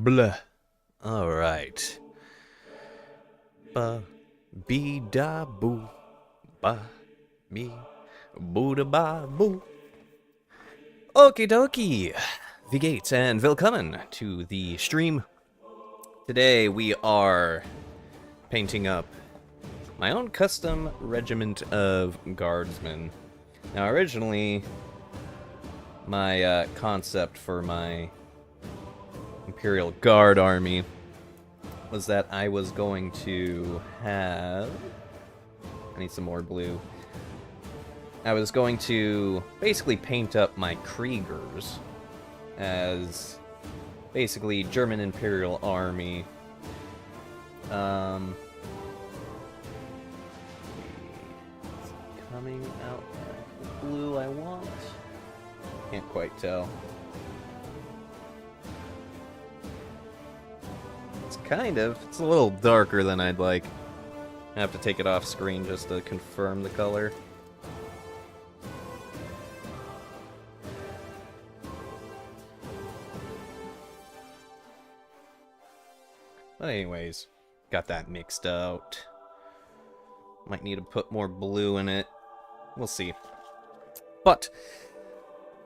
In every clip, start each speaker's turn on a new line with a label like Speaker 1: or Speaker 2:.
Speaker 1: Blah. Alright. Ba be da boo. Ba me boo da ba boo. Okie dokie. Wie geht's and willkommen to the stream. Today we are painting up my own custom regiment of guardsmen. Now originally, my concept for my Imperial Guard army was that I was going to have... I need some more blue. I was going to basically paint up my Kriegers as basically German Imperial Army. It's coming out the blue I want. Can't quite tell. It's a little darker than I'd like. I have to take it off screen just to confirm the color. But anyways, got that mixed out. Might need to put more blue in it. We'll see. But,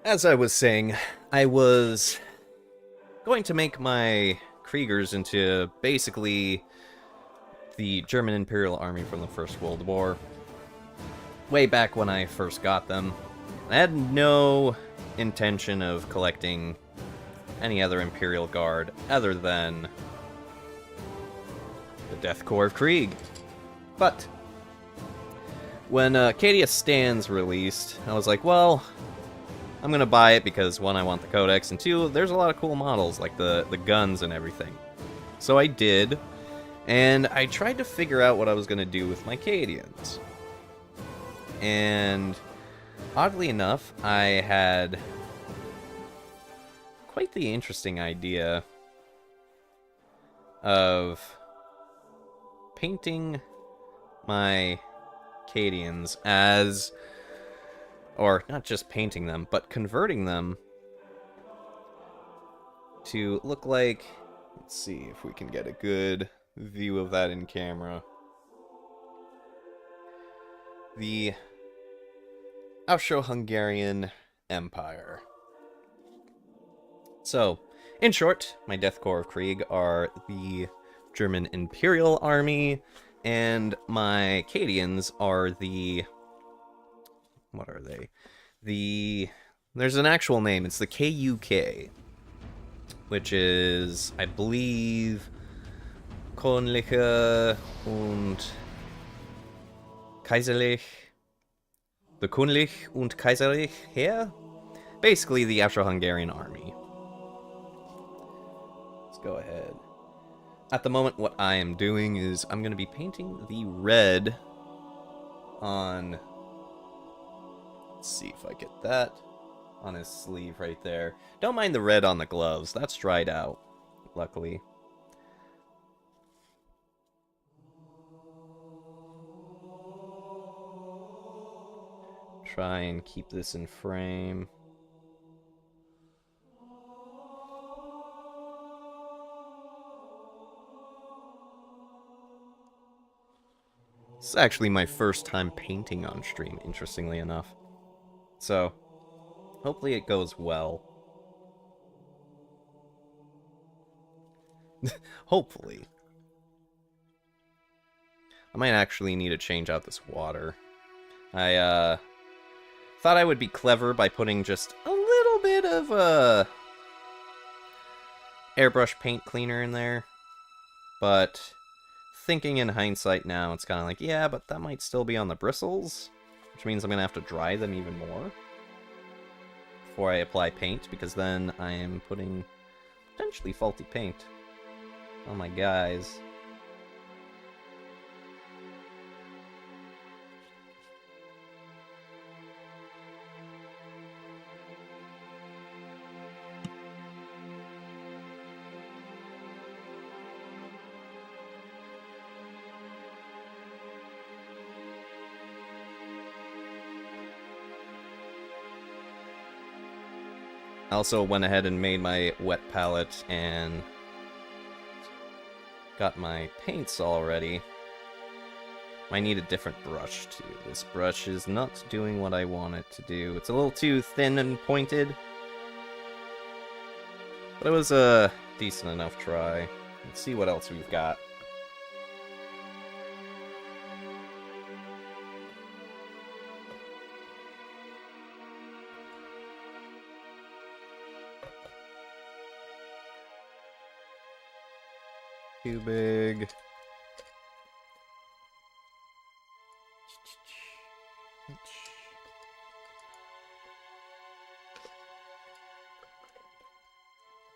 Speaker 1: as I was saying, I was going to make my Kriegers into basically the German Imperial Army from the First World War. Way back when I first got them. I had no intention of collecting any other Imperial Guard other than the Death Corps of Krieg. But when Cadia Stands released, I was like, well, I'm gonna buy it because, one, I want the codex, and two, there's a lot of cool models, like the guns and everything. So I did, and I tried to figure out what I was gonna do with my Cadians. And oddly enough, I had quite the interesting idea of painting my Cadians as... or not just painting them, but converting them to look like... Let's see if we can get a good view of that in camera. The Austro-Hungarian Empire. So, in short, my Death Corps of Krieg are the German Imperial Army, and my Cadians are the... what are they? There's an actual name. It's the KUK, which is, I believe, Königliche und Kaiserlich. The Königlich und Kaiserlich Heer? Basically, the Austro-Hungarian army. Let's go ahead. At the moment, what I am doing is I'm going to be painting the red on... Let's see if I get that on his sleeve right there. Don't mind the red on the gloves. That's dried out, luckily. Try and keep this in frame. This is actually my first time painting on stream, interestingly enough. So, hopefully it goes well. Hopefully. I might actually need to change out this water. I thought I would be clever by putting just a little bit of airbrush paint cleaner in there. But thinking in hindsight now, it's kind of like, yeah, but that might still be on the bristles. Which means I'm going to have to dry them even more before I apply paint, because then I am putting potentially faulty paint on my guys. I also went ahead and made my wet palette and got my paints already. I need a different brush, too. This brush is not doing what I want it to do. It's a little too thin and pointed. But it was a decent enough try. Let's see what else we've got. Too big.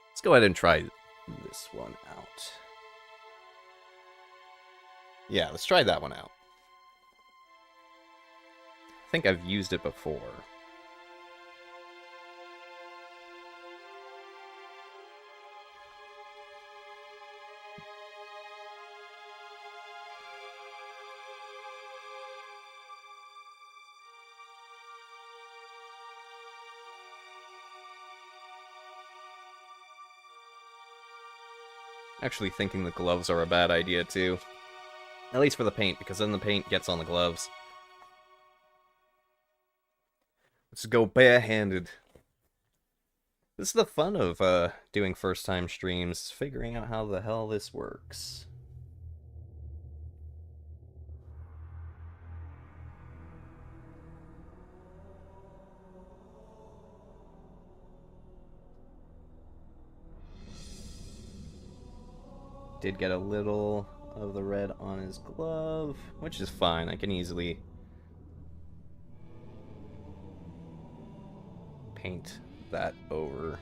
Speaker 1: Let's go ahead and try this one out. Yeah, let's try that one out. I think I've used it before. Actually thinking the gloves are a bad idea, too. At least for the paint, because then the paint gets on the gloves. Let's go barehanded. This is the fun of doing first-time streams, figuring out how the hell this works. Did get a little of the red on his glove, which is fine. I can easily paint that over.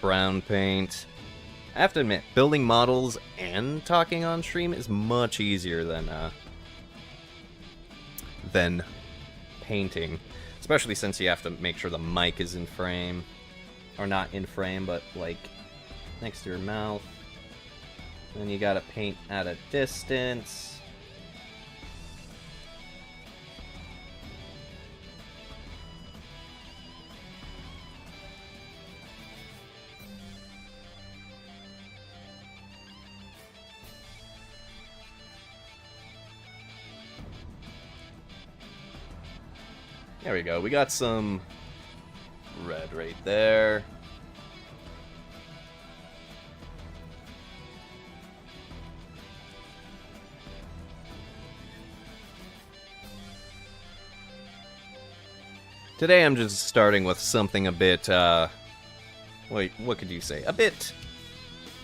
Speaker 1: Brown paint. I have to admit, building models and talking on stream is much easier than painting. Especially since you have to make sure the mic is in frame. Or not in frame, but like next to your mouth. Then you gotta paint at a distance. There we go. We got some red right there. Today I'm just starting with something a bit, wait, what could you say? A bit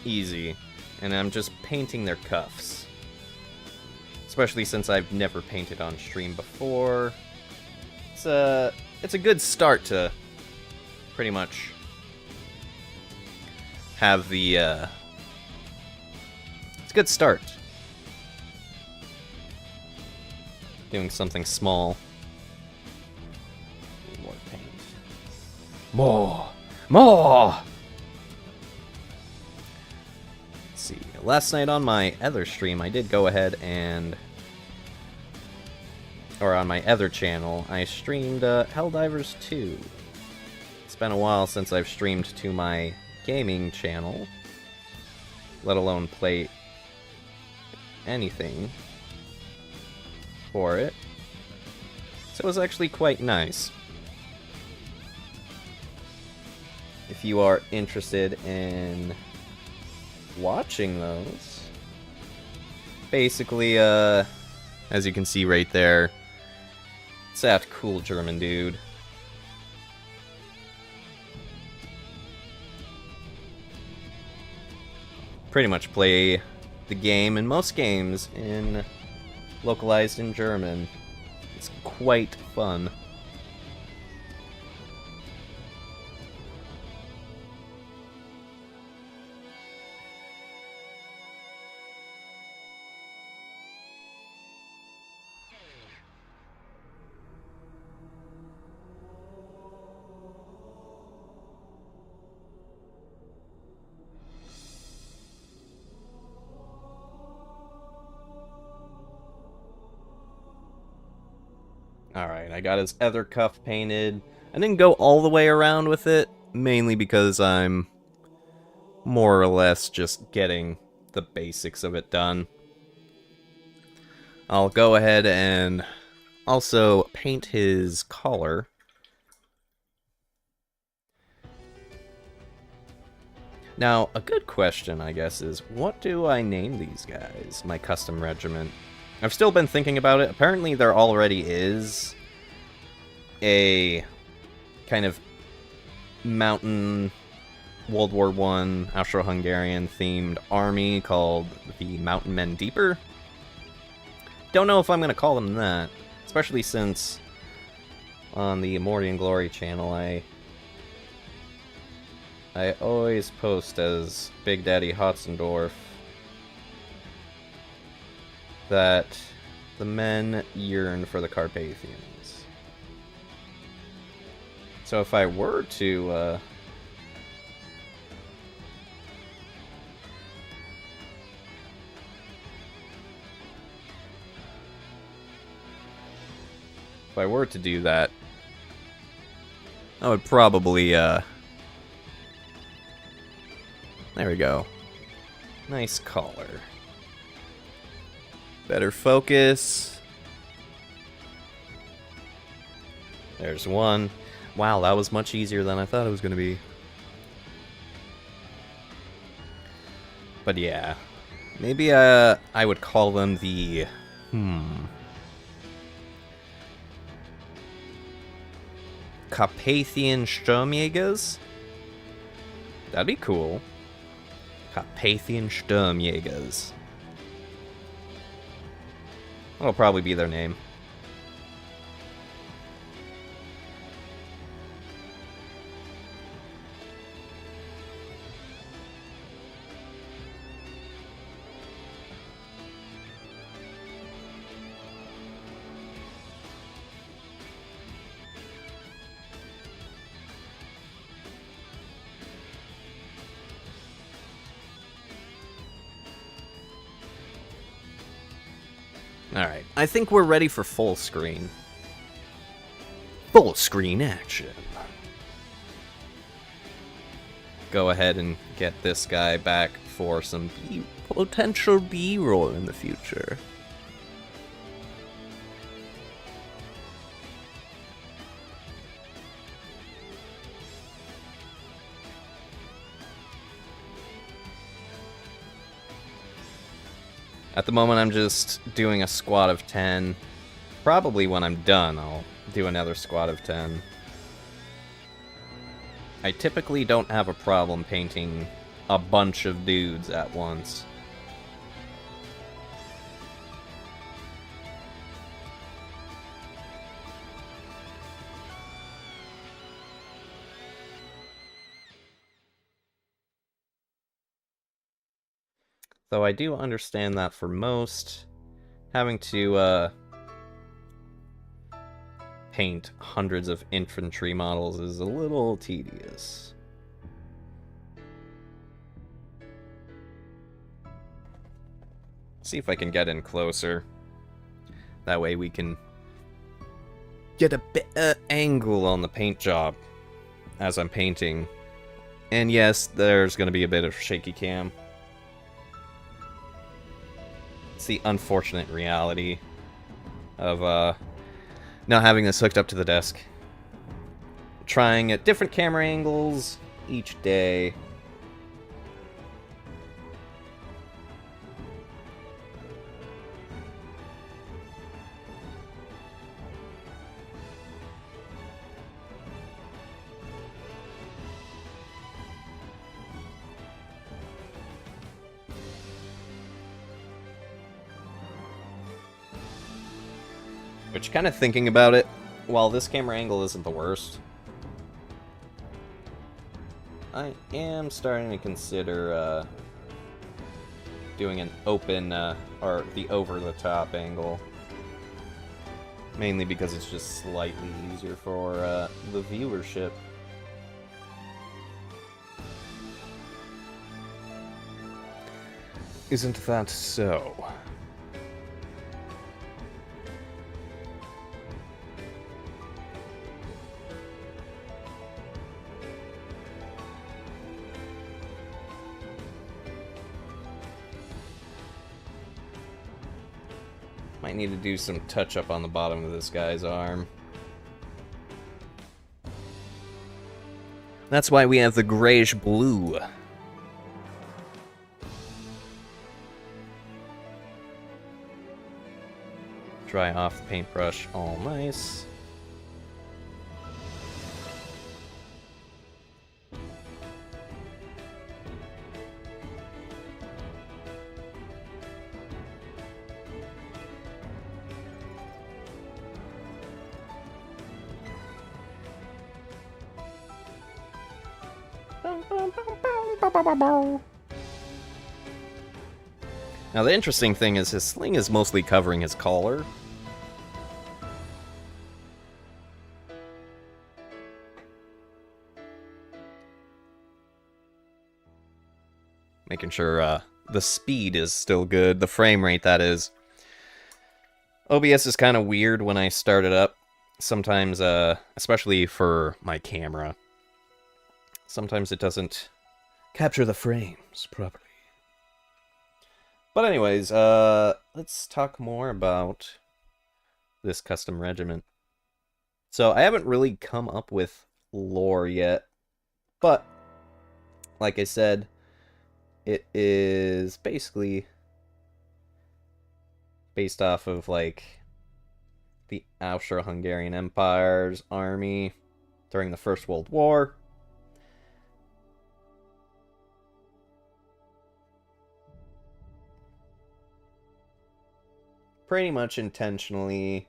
Speaker 1: easy. And I'm just painting their cuffs. Especially since I've never painted on stream before. It's a good start to pretty much have the, it's a good start. Doing something small. More paint. More! More! Let's see. Last night on my other stream, I did go ahead and... or on my other channel, I streamed Helldivers 2. It's been a while since I've streamed to my gaming channel, let alone play anything for it. So it was actually quite nice. If you are interested in watching those, basically, as you can see right there, it's that cool German dude. Pretty much play the game and most games in localized in German. It's quite fun. Alright, I got his other cuff painted. I didn't go all the way around with it, mainly because I'm more or less just getting the basics of it done. I'll go ahead and also paint his collar. Now, a good question, I guess, is what do I name these guys, my custom regiment? I've still been thinking about it. Apparently there already is a kind of mountain World War I Austro-Hungarian themed army called the Mountain Men Deeper. Don't know if I'm going to call them that, especially since on the Morty Glory channel I always post as Big Daddy Hotzendorf that the men yearn for the Carpathians. So if I were to do that, I would probably there we go. Nice collar. Better focus. There's one. Wow, that was much easier than I thought it was going to be. But yeah. Maybe I would call them the... Carpathian Sturmjägers? That'd be cool. Carpathian Sturmjägers. That'll probably be their name. Alright, I think we're ready for full screen. Full screen action. Go ahead and get this guy back for some potential B-roll in the future. At the moment, I'm just doing a squad of 10. Probably when I'm done, I'll do another squad of 10. I typically don't have a problem painting a bunch of dudes at once. Though I do understand that for most, having to paint hundreds of infantry models is a little tedious. See if I can get in closer. That way we can get a better angle on the paint job as I'm painting. And yes, there's going to be a bit of shaky cam. It's the unfortunate reality of not having this hooked up to the desk. Trying at different camera angles each day. Which, kind of thinking about it, while this camera angle isn't the worst, I am starting to consider doing an open, or the over-the-top angle. Mainly because it's just slightly easier for the viewership. Isn't that so? Might need to do some touch-up on the bottom of this guy's arm. That's why we have the grayish blue. Dry off the paintbrush, all nice. Now the interesting thing is his sling is mostly covering his collar. Making sure the speed is still good, the frame rate that is. OBS is kind of weird when I start it up. Sometimes, especially for my camera. Sometimes it doesn't capture the frames properly. But anyways, let's talk more about this custom regiment. So I haven't really come up with lore yet, but like I said, it is basically based off of like the Austro-Hungarian Empire's army during the First World War. Pretty much intentionally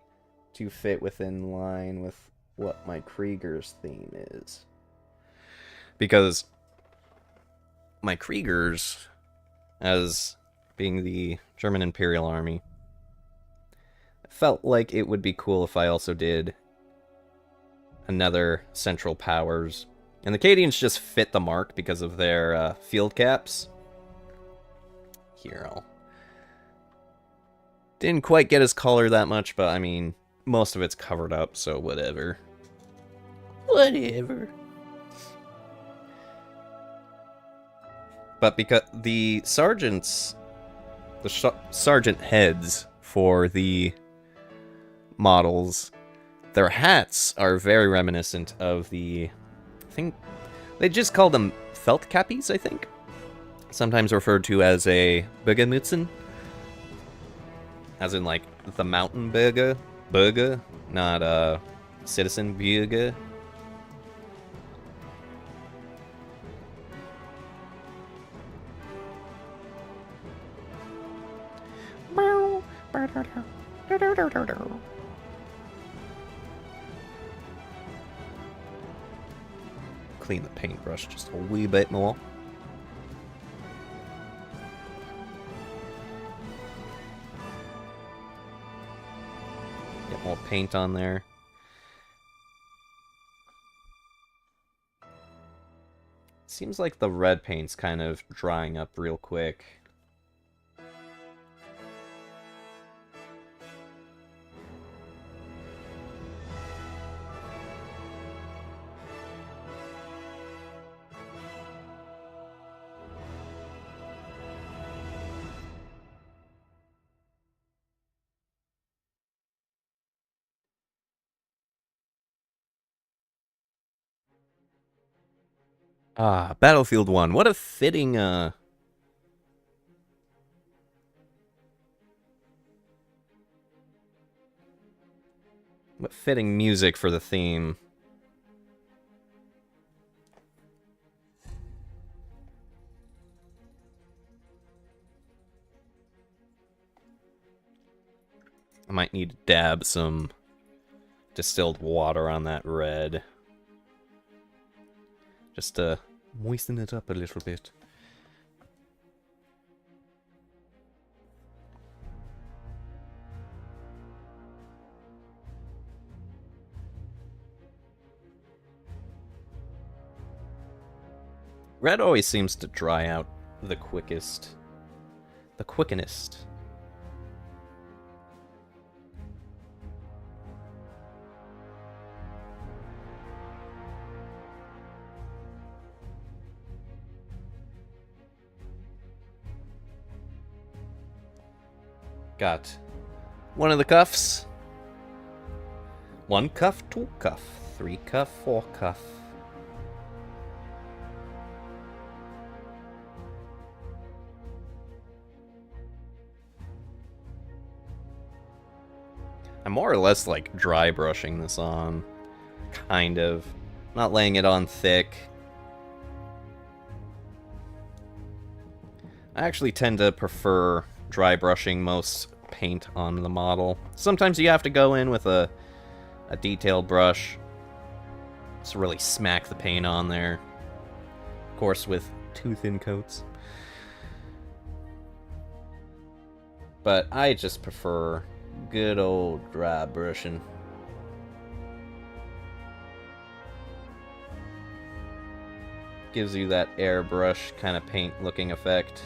Speaker 1: to fit within line with what my Kriegers theme is. Because my Kriegers, as being the German Imperial Army, felt like it would be cool if I also did another Central Powers. And the Cadians just fit the mark because of their field caps. Here, I'll... Didn't quite get his color that much, but I mean, most of it's covered up, so whatever. Whatever. But because the sergeants, the sergeant heads for the models, their hats are very reminiscent of the, I think, they just call them Feldkappies, I think. Sometimes referred to as a Bürgermützen. As in, like, the mountain Bürger, not citizen Bürger. Clean the paintbrush just a wee bit more. Get more paint on there. Seems like the red paint's kind of drying up real quick. Ah, Battlefield 1. What a fitting, what fitting music for the theme. I might need to dab some distilled water on that red. Just to moisten it up a little bit. Red always seems to dry out the quickest. The quickenest. Got one of the cuffs. 1 cuff, 2 cuff, 3 cuff, 4 cuff. I'm more or less like dry brushing this on. Kind of. Not laying it on thick. I actually tend to prefer dry brushing most paint on the model. Sometimes you have to go in with a detailed brush. Just really smack the paint on there. Of course, with too thin coats. But I just prefer good old dry brushing. Gives you that airbrush kind of paint looking effect.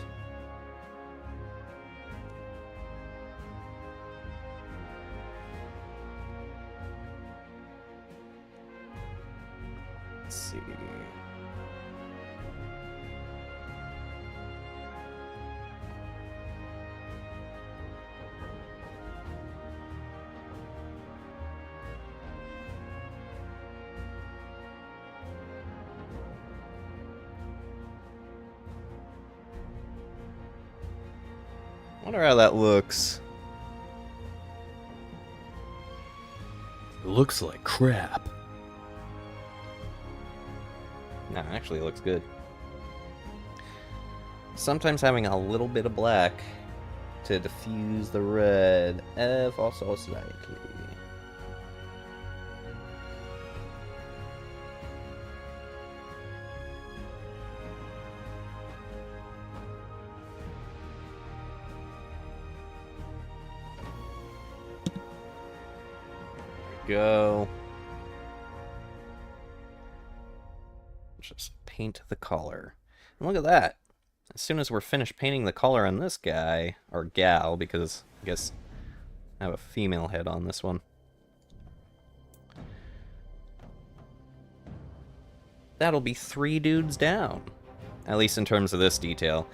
Speaker 1: Let's see. Wonder how that looks.
Speaker 2: It looks like crap.
Speaker 1: No, actually it looks good. Sometimes having a little bit of black to diffuse the red ever so slightly. Go. Just paint the collar. And look at that. As soon as we're finished painting the collar on this guy, or gal, because I guess I have a female head on this one. That'll be 3 dudes down. At least in terms of this detail.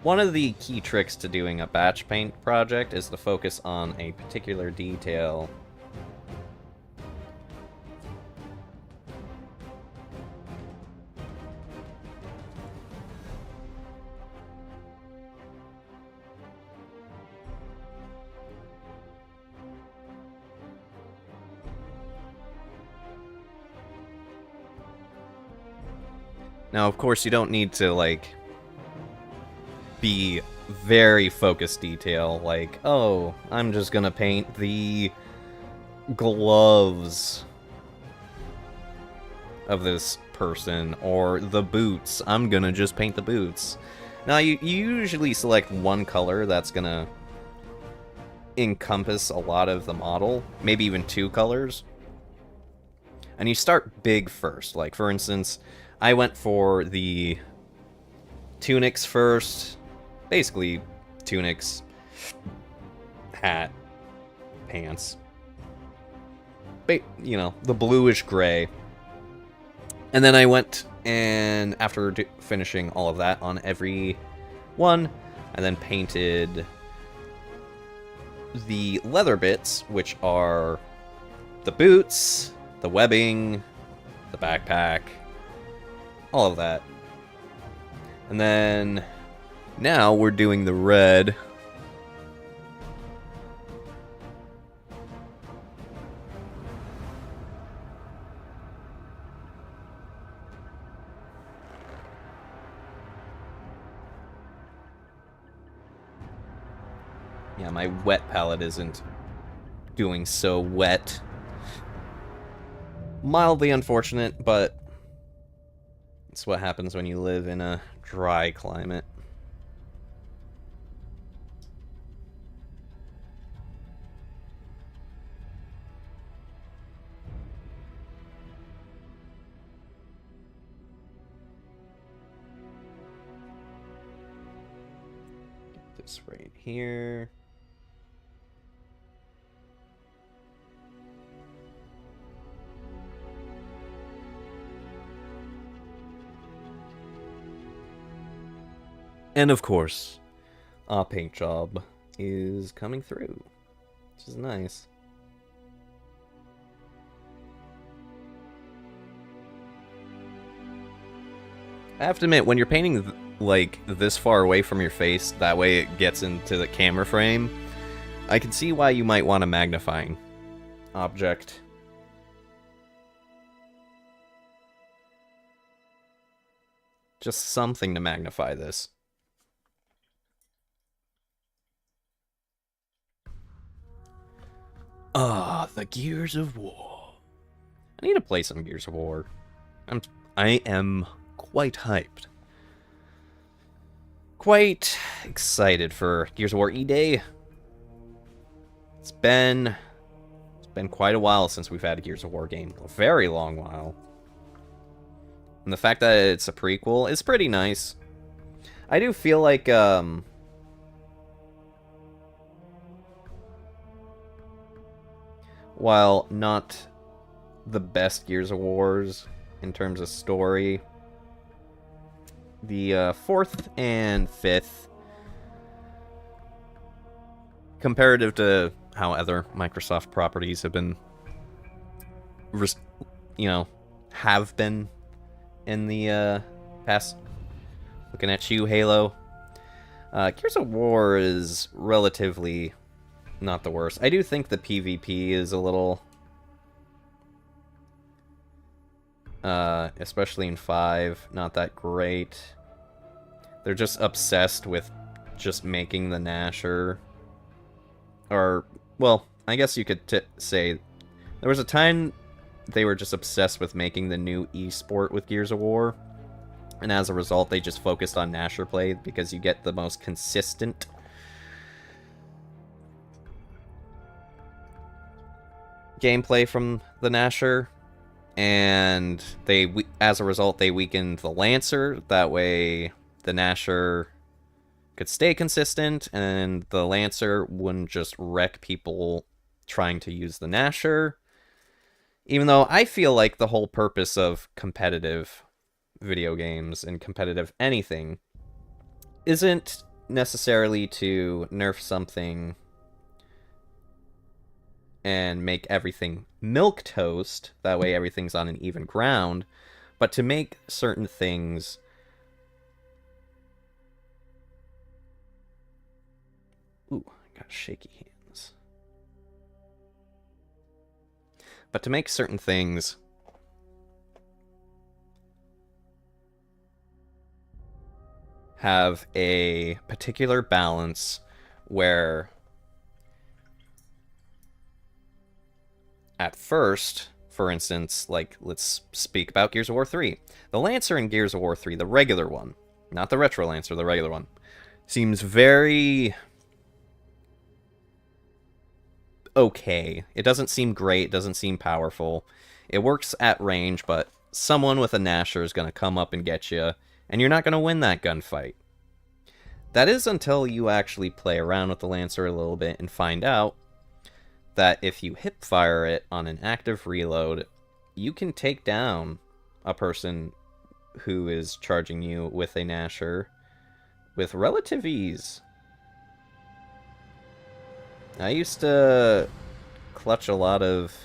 Speaker 1: One of the key tricks to doing a batch paint project is to focus on a particular detail. Now, of course, you don't need to, like, be very focused detail, like, oh, I'm just gonna paint the gloves of this person, or the boots. I'm gonna just paint the boots. Now, you usually select one color that's gonna encompass a lot of the model, maybe even 2 colors. And you start big first. Like, for instance, I went for the tunics first. Basically, tunics, hat, pants. You know, the bluish gray. And then I went and, after finishing all of that on every one, I then painted the leather bits, which are the boots, the webbing, the backpack, all of that. And then now we're doing the red. Yeah, my wet palette isn't doing so wet. Mildly unfortunate, but it's what happens when you live in a dry climate. Get this right here. And of course, our paint job is coming through. which is nice. I have to admit, when you're painting like this far away from your face, that way it gets into the camera frame, I can see why you might want a magnifying object. Just something to magnify this.
Speaker 2: Ah, the Gears of War.
Speaker 1: I need to play some Gears of War. I am quite hyped. Quite excited for Gears of War E-Day. It's been quite a while since we've had a Gears of War game. A very long while. And the fact that it's a prequel is pretty nice. I do feel like, while not the best Gears of Wars in terms of story, the 4th and 5th, comparative to how other Microsoft properties have been, have been in the past. Looking at you, Halo. Gears of War is relatively not the worst. I do think the PvP is a little, especially in 5, not that great. They're just obsessed with just making the Nasher. Or, well, I guess you could say there was a time they were just obsessed with making the new esport with Gears of War. And as a result, they just focused on Nasher play because you get the most consistent gameplay from the Nasher. And as a result, they weakened the Lancer. That way, the Nasher could stay consistent, and the Lancer wouldn't just wreck people trying to use the Nasher. Even though I feel like the whole purpose of competitive video games and competitive anything isn't necessarily to nerf something and make everything milquetoast, that way everything's on an even ground, but to make certain things ooh, I got shaky hands. But to make certain things have a particular balance where at first, for instance, like, let's speak about Gears of War 3. The Lancer in Gears of War 3, the regular one, not the Retro Lancer, the regular one, seems very okay. It doesn't seem great, it doesn't seem powerful. It works at range, but someone with a Nasher is going to come up and get you, and you're not going to win that gunfight. That is until you actually play around with the Lancer a little bit and find out that if you hip fire it on an active reload, you can take down a person who is charging you with a Nasher with relative ease. I used to clutch a lot of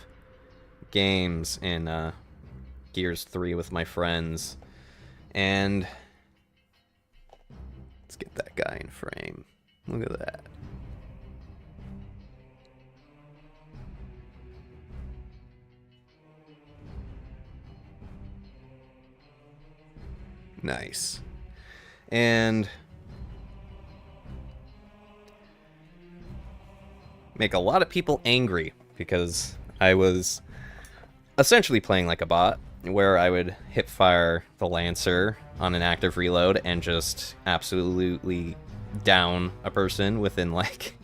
Speaker 1: games in Gears 3 with my friends, and let's get that guy in frame. Look at that. Nice. And make a lot of people angry because I was essentially playing like a bot, where I would hip fire the Lancer on an active reload and just absolutely down a person within, like,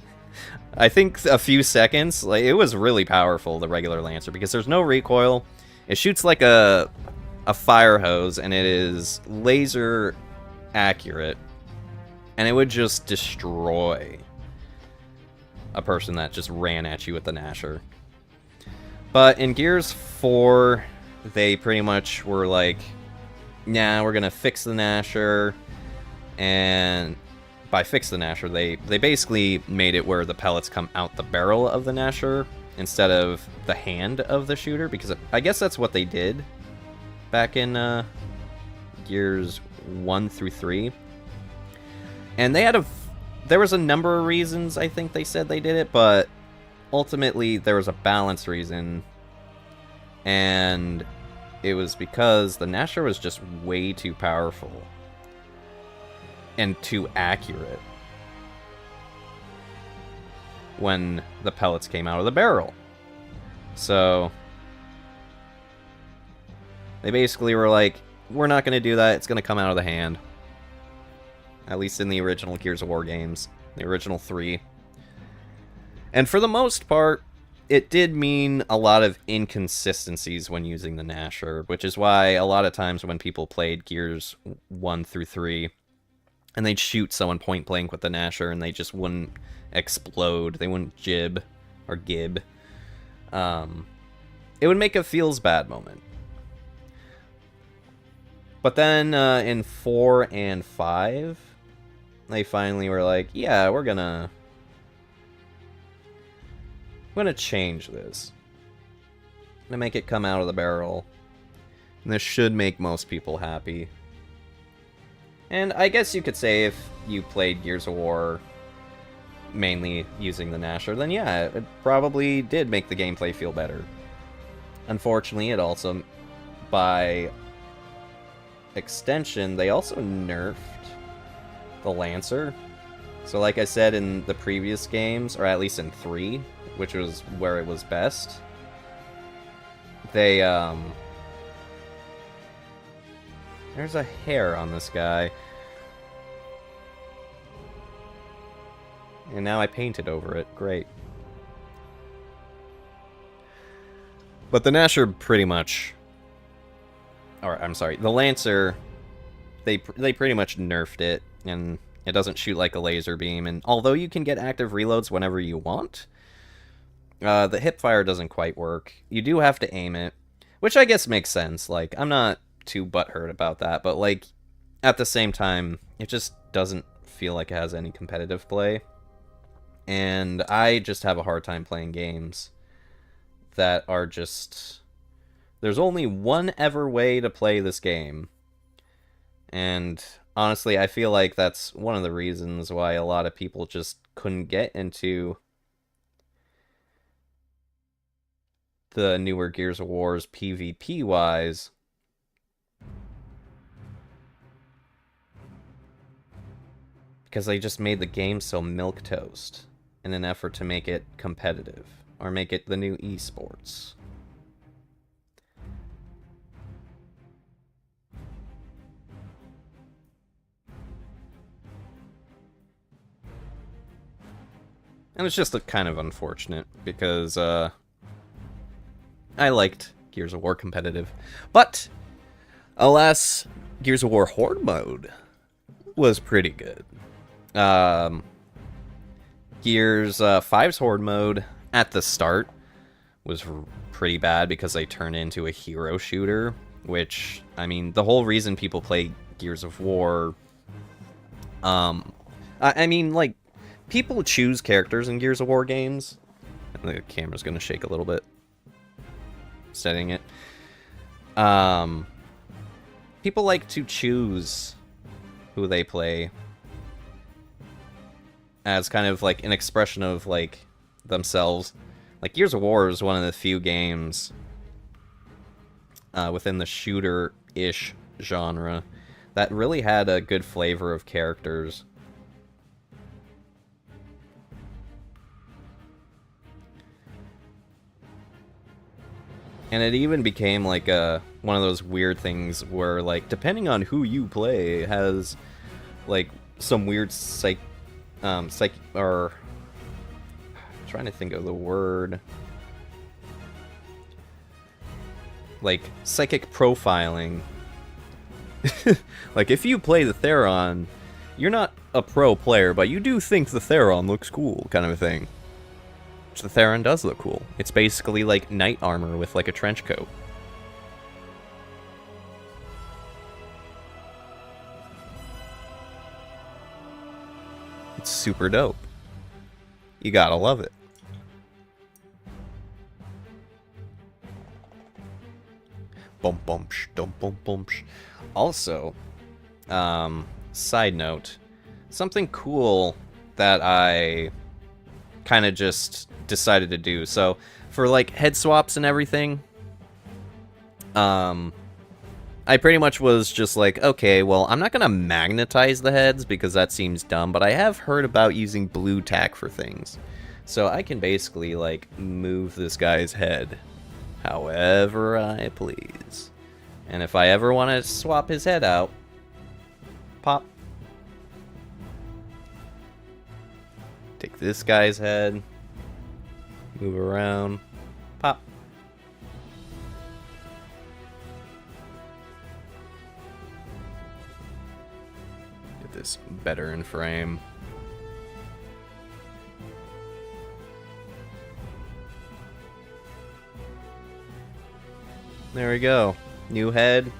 Speaker 1: I think a few seconds. Like, it was really powerful, the regular Lancer, because there's no recoil. It shoots like a fire hose, and it is laser accurate, and it would just destroy a person that just ran at you with the Nasher. But in Gears 4, they pretty much were like, nah, we're gonna fix the Nasher, and by fix the Nasher, they basically made it where the pellets come out the barrel of the Nasher instead of the hand of the shooter, because I guess that's what they did back in Gears 1 through 3. And they had there was a number of reasons I think they said they did it, but ultimately there was a balance reason, and it was because the Nasher was just way too powerful and too accurate when the pellets came out of the barrel. So they basically were like, we're not going to do that, it's going to come out of the hand. At least in the original Gears of War games, the original 3. And for the most part, it did mean a lot of inconsistencies when using the Nasher, which is why a lot of times when people played Gears 1 through 3, and they'd shoot someone point blank with the Nasher and they just wouldn't explode, they wouldn't gib or gib, it would make a feels bad moment. But then in 4 and 5, they finally were like, yeah, we're gonna change this. I'm gonna make it come out of the barrel. And this should make most people happy. And I guess you could say if you played Gears of War mainly using the Nasher, then yeah, it probably did make the gameplay feel better. Unfortunately, it also, by extension, they also nerfed the Lancer. So like I said in the previous games, or at least in 3, which was where it was best, they, there's a hair on this guy. And now I painted over it. Great. But the Nasher pretty much... Or, I'm sorry, the Lancer, they pretty much nerfed it, and it doesn't shoot like a laser beam, and although you can get active reloads whenever you want, the hipfire doesn't quite work. You do have to aim it, which I guess makes sense. Like, I'm not too butthurt about that, but like, at the same time, it just doesn't feel like it has any competitive play, and I just have a hard time playing games that are just... There's only one ever way to play this game. And honestly, I feel like that's one of the reasons why a lot of people just couldn't get into the newer Gears of War's PvP-wise. Because they just made the game so milquetoast in an effort to make it competitive. Or make it the new esports. And it's just kind of unfortunate, because I liked Gears of War competitive. But, alas, Gears of War Horde mode was pretty good. Gears 5's Horde mode, at the start, was pretty bad because they turned into a hero shooter, which, I mean, the whole reason people play Gears of War... I mean, like, people choose characters in Gears of War games. The camera's gonna shake a little bit. Setting it. People like to choose who they play as kind of like an expression of like themselves. Like Gears of War is one of the few games within the shooter-ish genre that really had a good flavor of characters. And it even became like one of those weird things where, like, depending on who you play, it has like some weird or trying to think of the word, like psychic profiling. Like if you play the Theron, you're not a pro player, but you do think the Theron looks cool, kind of a thing. The Theron does look cool. It's basically like knight armor with like a trench coat. It's super dope. You gotta love it. Bum bum sh, dum bum bum sh. Also, side note, something cool that I kind of just decided to do. So, for like head swaps and everything, I pretty much was just like, okay, well, I'm not gonna magnetize the heads because that seems dumb, but I have heard about using blue tack for things. So I can basically, like, move this guy's head however I please. And if I ever want to swap his head out, pop. Take this guy's head, move around, pop. Get this better in frame. There we go. New head.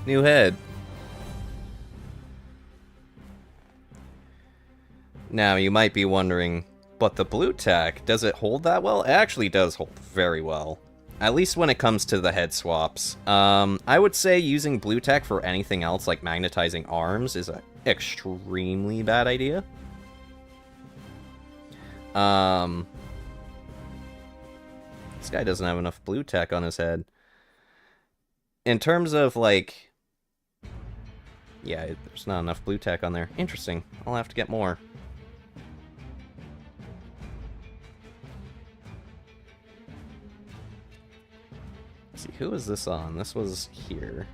Speaker 1: New head. Now, you might be wondering, but the blue tack, does it hold that well? It actually does hold very well. At least when it comes to the head swaps. I would say using blue tack for anything else, like magnetizing arms, is an extremely bad idea. This guy doesn't have enough blue tack on his head. In terms of, like... Yeah, there's not enough blue tack on there. Interesting. I'll have to get more. Let's see, who is this on? This was here.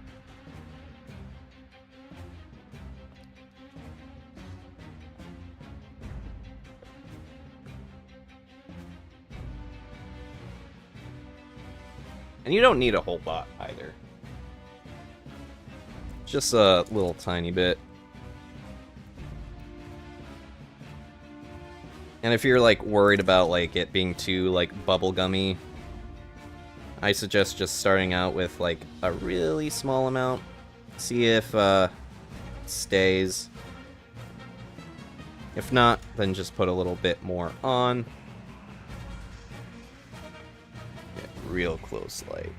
Speaker 1: And you don't need a whole lot either. Just a little tiny bit. And if you're like worried about like it being too like bubblegummy, I suggest just starting out with like a really small amount. See if it stays. If not, then just put a little bit more on. Get real close like.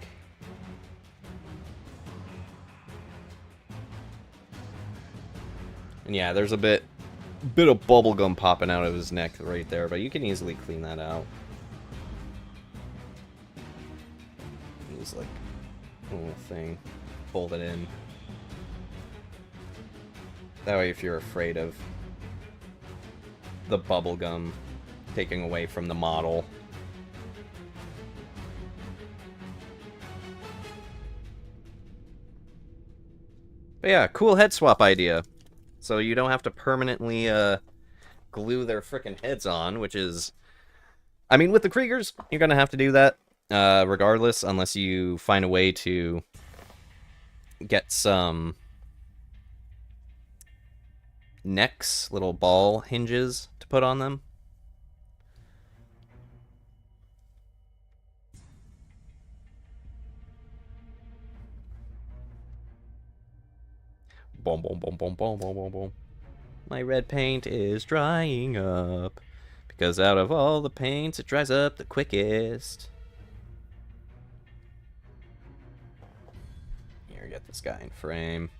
Speaker 1: And yeah, there's a bit of bubblegum popping out of his neck right there, but you can easily clean that out. Use like a little thing, fold it in. That way if you're afraid of the bubblegum taking away from the model. But yeah, cool head swap idea. So you don't have to permanently glue their frickin' heads on, which is... I mean, with the Kriegers, you're gonna have to do that, regardless, unless you find a way to get some necks, little ball hinges to put on them. Boom, boom, boom, boom, boom, boom, boom, boom. My red paint is drying up. Because out of all the paints, it dries up the quickest. Here, get this guy in frame.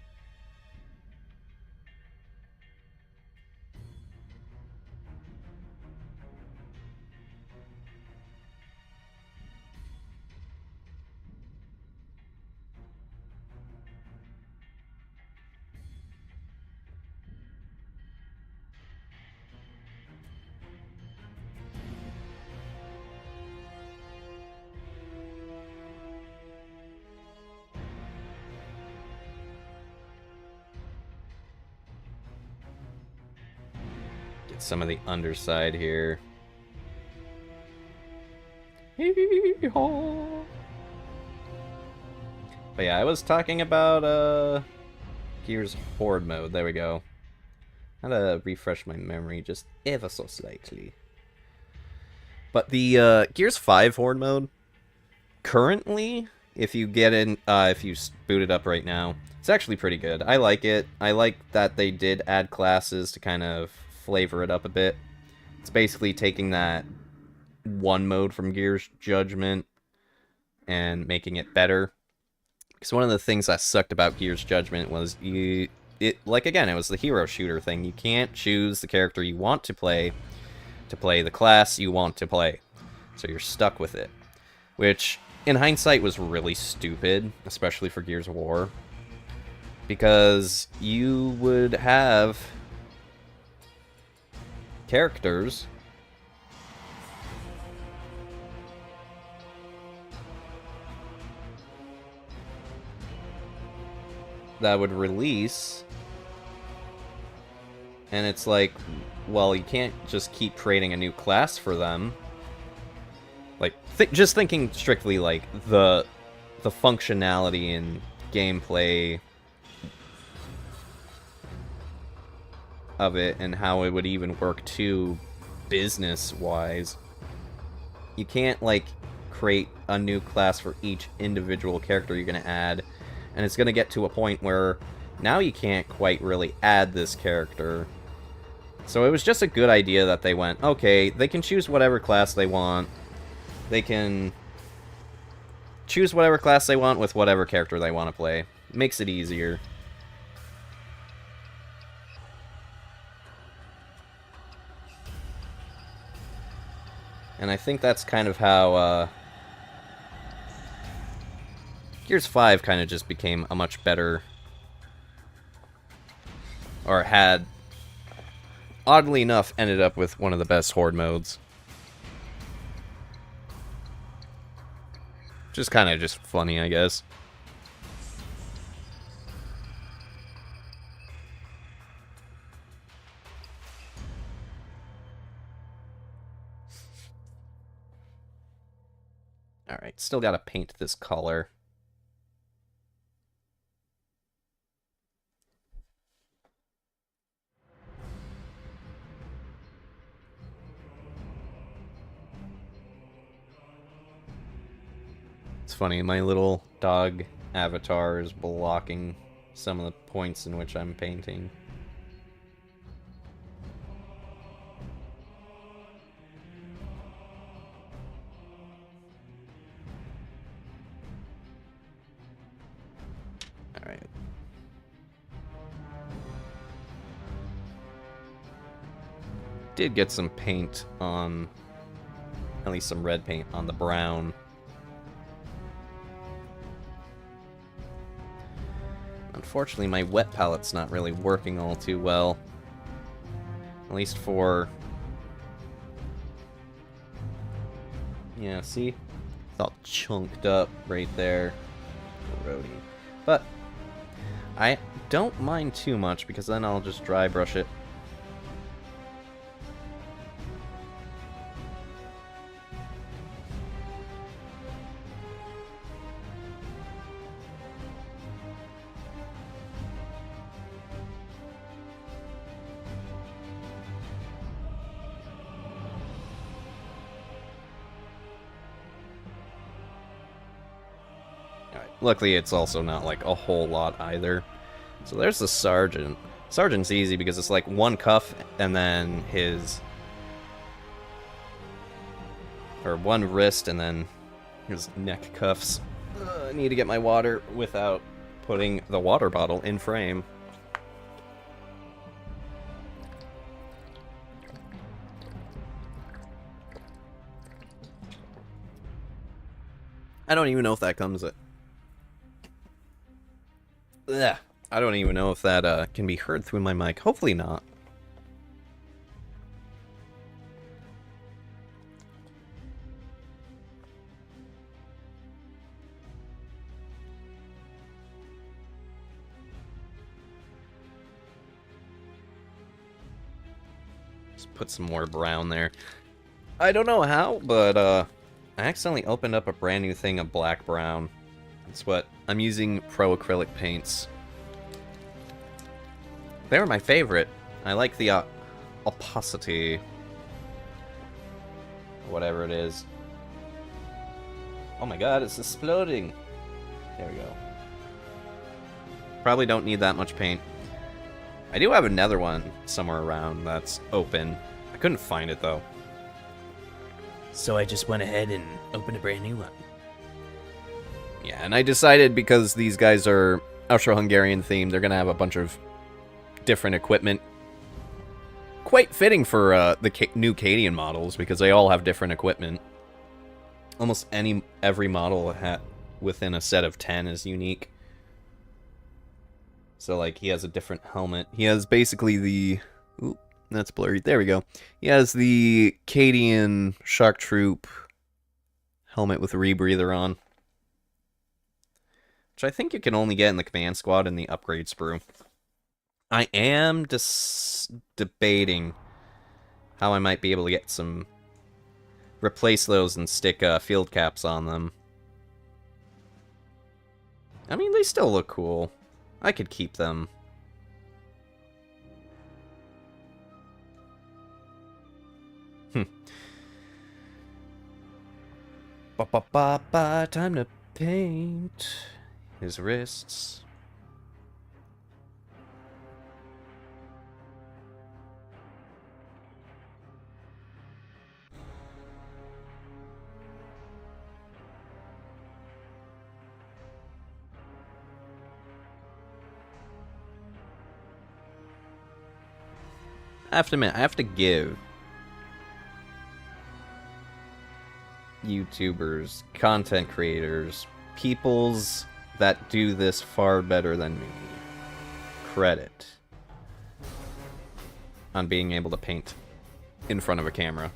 Speaker 1: Get some of the underside here. But yeah, I was talking about Gears Horde mode. There we go. I had to refresh my memory just ever so slightly. But the Gears 5 Horde mode, currently, if you get in, if you boot it up right now, it's actually pretty good. I like it. I like that they did add classes to kind of flavor it up a bit. It's basically taking that one mode from Gears Judgment and making it better. Because one of the things that sucked about Gears Judgment was it was the hero shooter thing. You can't choose the character you want to play the class you want to play. So you're stuck with it. Which, in hindsight, was really stupid, especially for Gears of War. Because you would have characters that would release, and it's like, well, you can't just keep creating a new class for them. Like, just thinking strictly like the functionality and gameplay of it and how it would even work too business-wise. You can't, like, create a new class for each individual character you're going to add, and it's going to get to a point where now you can't quite really add this character. So it was just a good idea that they went, okay, they can choose whatever class they want. They can choose whatever class they want with whatever character they want to play. Makes it easier. And I think that's kind of how Gears 5 kind of just became a much better, or had, oddly enough, ended up with one of the best horde modes. Just kind of just funny, I guess. Alright, still gotta paint this color. It's funny, my little dog avatar is blocking some of the points in which I'm painting. Alright. Did get some paint on, at least some red paint on the brown. Unfortunately, my wet palette's not really working all too well. At least for... Yeah, see? It's all chunked up right there. Roadie. But I don't mind too much, because then I'll just dry brush it. Luckily, it's also not, like, a whole lot either. So there's the Sergeant. Sergeant's easy because it's, like, one cuff and then his... or one wrist and then his neck cuffs. I need to get my water without putting the water bottle in frame. I don't even know if that comes at... Ugh. I don't even know if that can be heard through my mic. Hopefully not. Just put some more brown there. I don't know how, but I accidentally opened up a brand new thing of black-brown. That's what I'm using pro acrylic paints. They're my favorite. I like the opacity, whatever it is. Oh my god, it's exploding. There we go. Probably don't need that much paint. I do have another one somewhere around that's open. I couldn't find it though.
Speaker 2: So I just went ahead and opened a brand new one.
Speaker 1: Yeah, and I decided because these guys are Austro-Hungarian themed, they're gonna have a bunch of different equipment. Quite fitting for the new Cadian models because they all have different equipment. Almost every model within a set of 10 is unique. So like he has a different helmet. He has basically the oop, that's blurry. There we go. He has the Cadian Shock Troop helmet with a rebreather on. Which I think you can only get in the command squad in the upgrade sprue. I am debating how I might be able to get some... replace those and stick field caps on them. I mean, they still look cool. I could keep them. Ba-ba-ba-ba, time to paint his wrists. I have to admit, I have to give YouTubers, content creators, peoples that do this far better than me credit on being able to paint in front of a camera.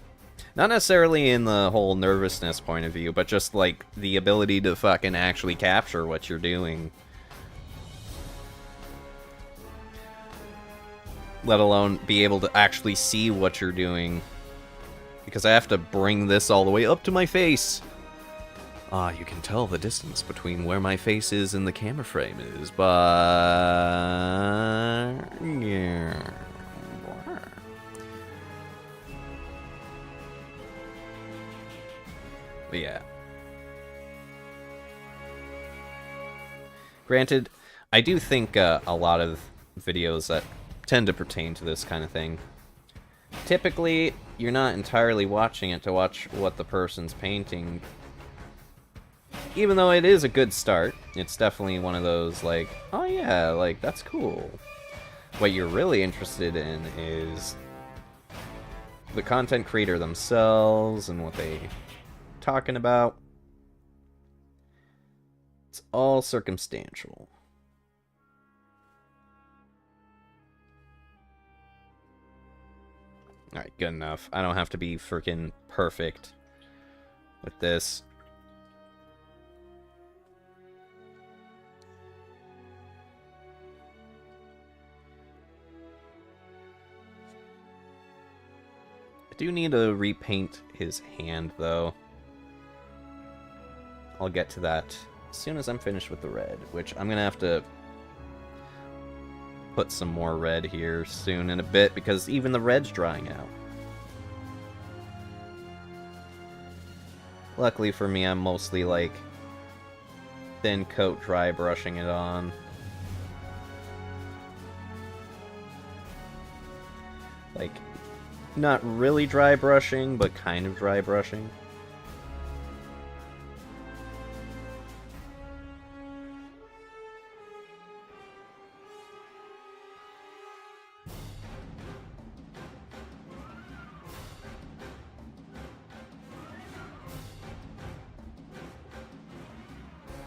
Speaker 1: Not necessarily in the whole nervousness point of view, but just like the ability to fucking actually capture what you're doing. Let alone be able to actually see what you're doing. Because I have to bring this all the way up to my face. Ah, you can tell the distance between where my face is and the camera frame is, but... yeah. But yeah. Granted, I do think a lot of videos that tend to pertain to this kind of thing, typically, you're not entirely watching it to watch what the person's painting. Even though it is a good start, it's definitely one of those, like, oh yeah, like, that's cool. What you're really interested in is the content creator themselves and what they talking about. It's all circumstantial. Alright, good enough. I don't have to be freaking perfect with this. I do need to repaint his hand, though. I'll get to that as soon as I'm finished with the red, which I'm gonna have to put some more red here soon in a bit, because even the red's drying out. Luckily for me, I'm mostly like thin coat dry brushing it on. Like, not really dry brushing, but kind of dry brushing.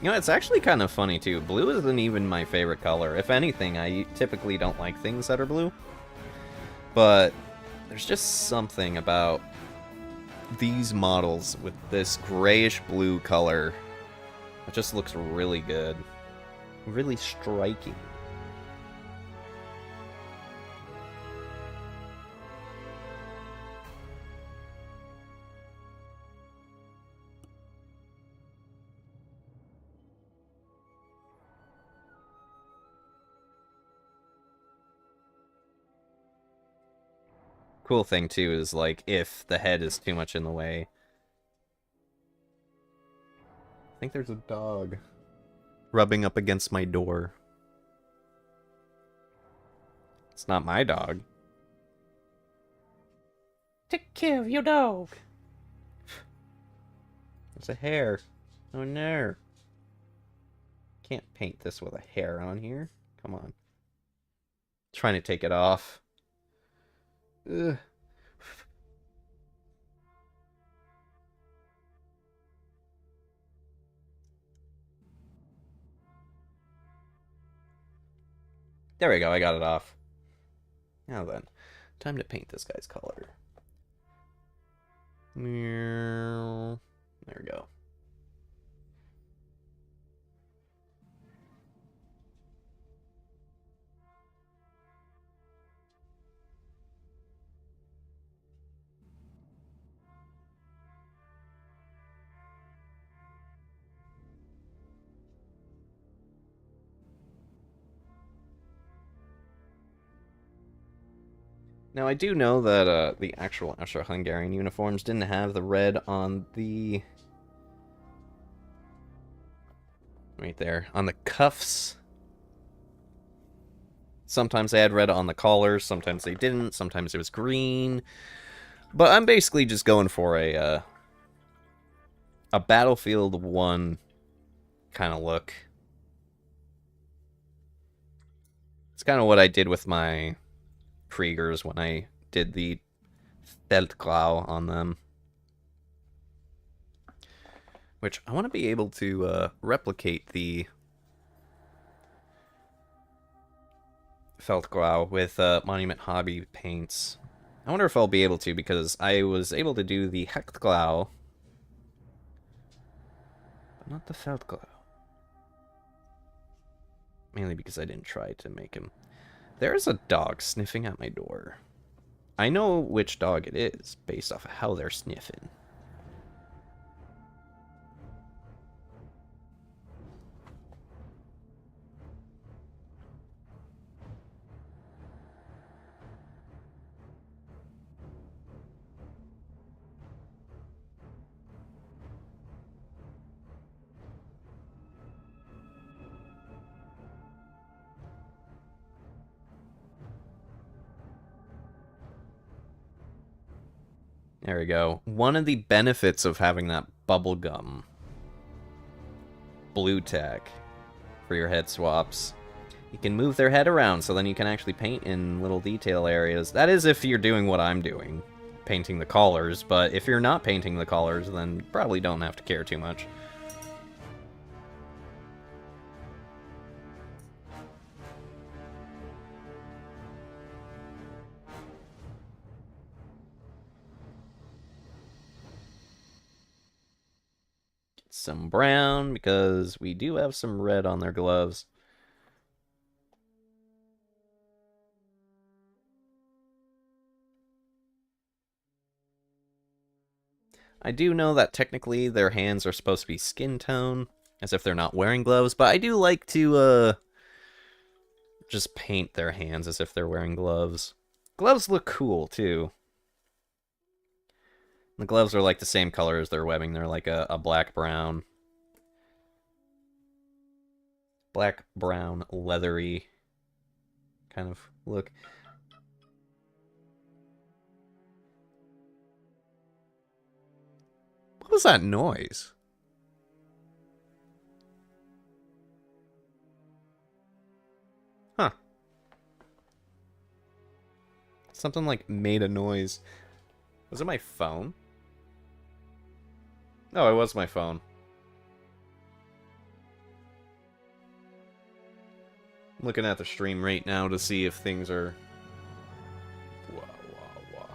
Speaker 1: You know, it's actually kind of funny, too. Blue isn't even my favorite color. If anything, I typically don't like things that are blue. But there's just something about these models with this grayish-blue color that just looks really good. Really striking. Cool thing too is like if the head is too much in the way, think there's a dog rubbing up against my door. It's not my dog.
Speaker 2: Take care of your dog.
Speaker 1: There's a hair. Oh no. Can't paint this with a hair on here. Come on. Trying to take it off. Ugh. There we go, I got it off. Now then, time to paint this guy's color. There we go. Now, I do know that the actual Austro-Hungarian uniforms didn't have the red on the... right there. On the cuffs. Sometimes they had red on the collars, sometimes they didn't, sometimes it was green. But I'm basically just going for a Battlefield 1 kind of look. It's kind of what I did with my Kriegers when I did the Feldgrau on them. Which, I want to be able to replicate the Feldgrau with Monument Hobby paints. I wonder if I'll be able to, because I was able to do the Hechtglau, but not the Feldgrau. Mainly because I didn't try to make him. There's a dog sniffing at my door. I know which dog it is, based off of how they're sniffing. There we go. One of the benefits of having that bubblegum blue tack for your head swaps, you can move their head around, so then you can actually paint in little detail areas. That is if you're doing what I'm doing, painting the collars, but if you're not painting the collars, then you probably don't have to care too much. Some brown, because we do have some red on their gloves. I do know that technically their hands are supposed to be skin tone, as if they're not wearing gloves, but I do like to just paint their hands as if they're wearing gloves. Gloves look cool, too. The gloves are like the same color as their webbing. They're like a black-brown. Black-brown, leathery kind of look. What was that noise? Huh. Something like made a noise. Was it my phone? No, it was my phone. I'm looking at the stream right now to see if things are... Wah, wah, wah.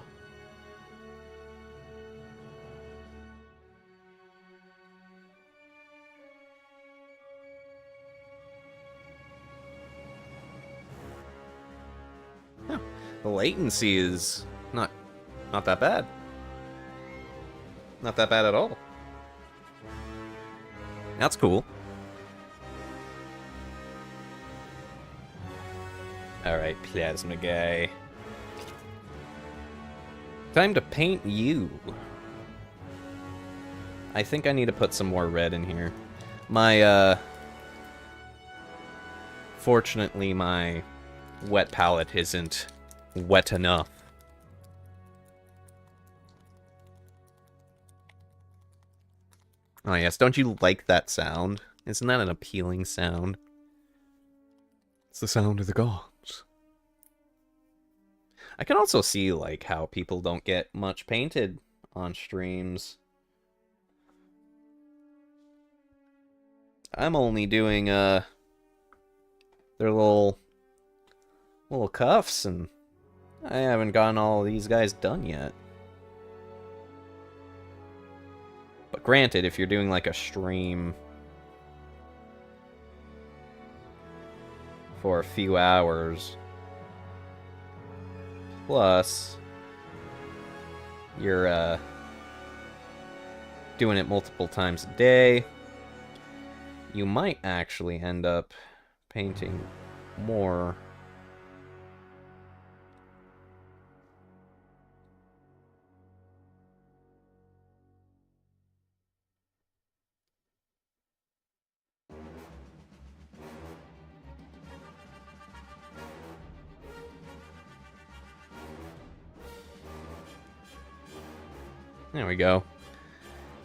Speaker 1: Huh. The latency is not that bad. Not that bad at all. That's cool. Alright, plasma guy. Time to paint you. I think I need to put some more red in here. My, fortunately, my wet palette isn't wet enough. Oh yes, don't you like that sound? Isn't that an appealing sound? It's the sound of the gods. I can also see, like, how people don't get much painted on streams. I'm only doing, their little cuffs, and I haven't gotten all of these guys done yet. But granted, if you're doing, like, a stream for a few hours, plus you're, doing it multiple times a day, you might actually end up painting more. There we go.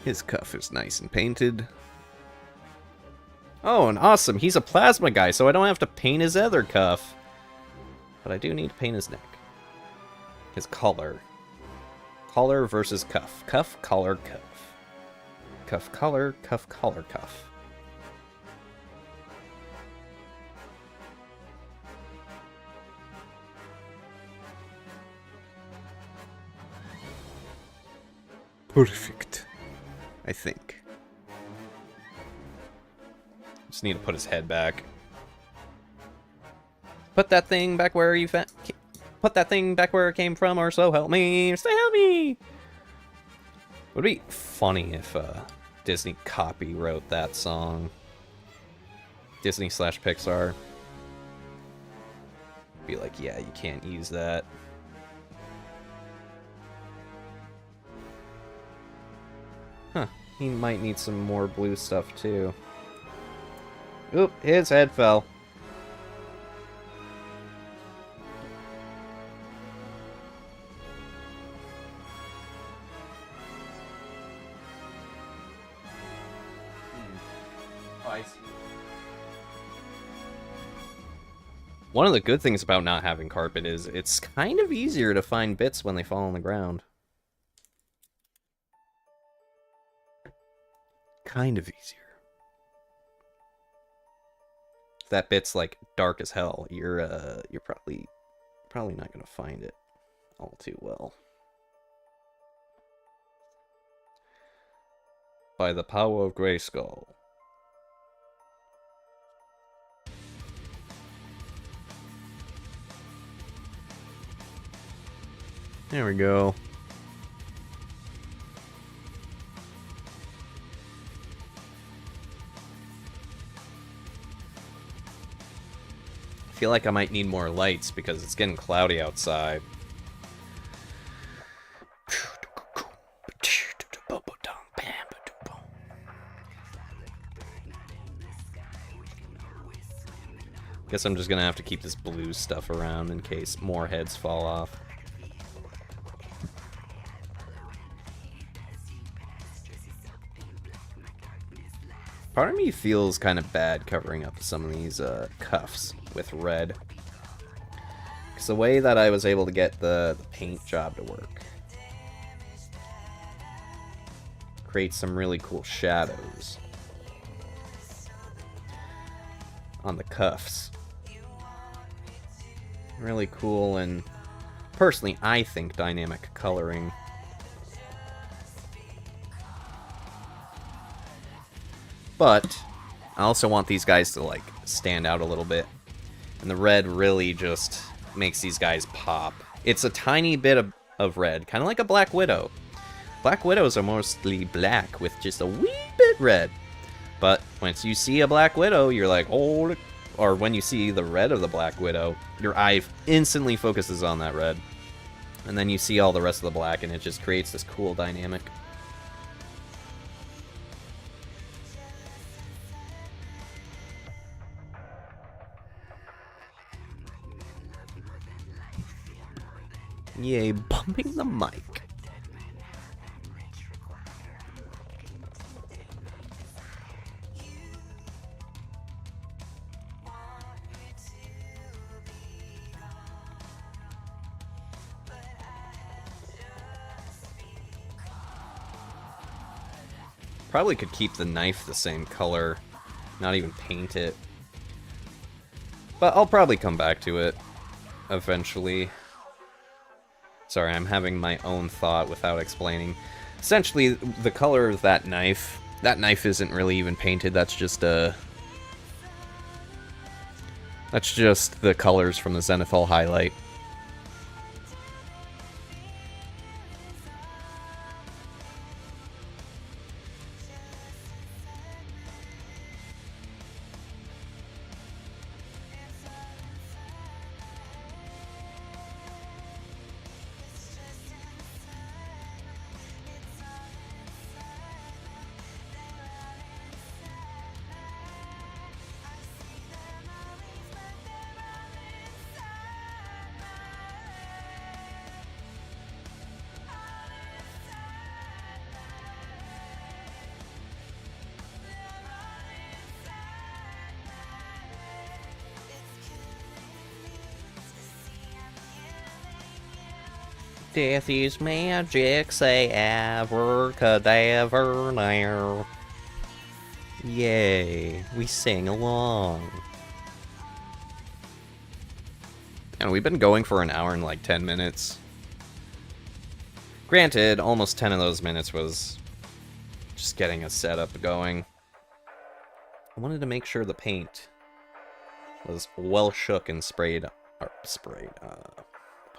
Speaker 1: His cuff is nice and painted. Oh, and awesome, he's a plasma guy, so I don't have to paint his other cuff. But I do need to paint his neck. His collar. Collar versus cuff. Cuff, collar, cuff. Cuff, collar, cuff, collar, cuff. Perfect. I think. Just need to put his head back. Put that thing back where you put that thing back where it came from, or so help me. So help me. Would be funny if Disney copywrote that song. Disney/Pixar. Be like, yeah, you can't use that. Huh. He might need some more blue stuff too. Oop, his head fell. One of the good things about not having carpet is it's kind of easier to find bits when they fall on the ground. Kind of easier. If that bit's like dark as hell, you're probably not gonna find it all too well. By the power of Grayskull. There we go. I feel like I might need more lights because it's getting cloudy outside. Guess I'm just gonna have to keep this blue stuff around in case more heads fall off. Part of me feels kind of bad covering up some of these cuffs with red. Because the way that I was able to get the paint job to work creates some really cool shadows on the cuffs. Really cool, and personally I think dynamic coloring. But I also want these guys to, like, stand out a little bit. And the red really just makes these guys pop. It's a tiny bit of red, kind of like a Black Widow. Black Widows are mostly black with just a wee bit red. But once you see a Black Widow, you're like, oh, or when you see the red of the Black Widow, your eye instantly focuses on that red. And then you see all the rest of the black, and it just creates this cool dynamic. Yay, bumping the mic. Probably could keep the knife the same color, not even paint it. But I'll probably come back to it eventually. Sorry, I'm having my own thought without explaining. Essentially, the color of that knife isn't really even painted, that's just the colors from the Zenithal highlight. Death is magic, say ever cadaver now. Yay, we sing along. And we've been going for an hour and like 10 minutes. Granted, almost 10 of those minutes was just getting a setup going. I wanted to make sure the paint was well shook and put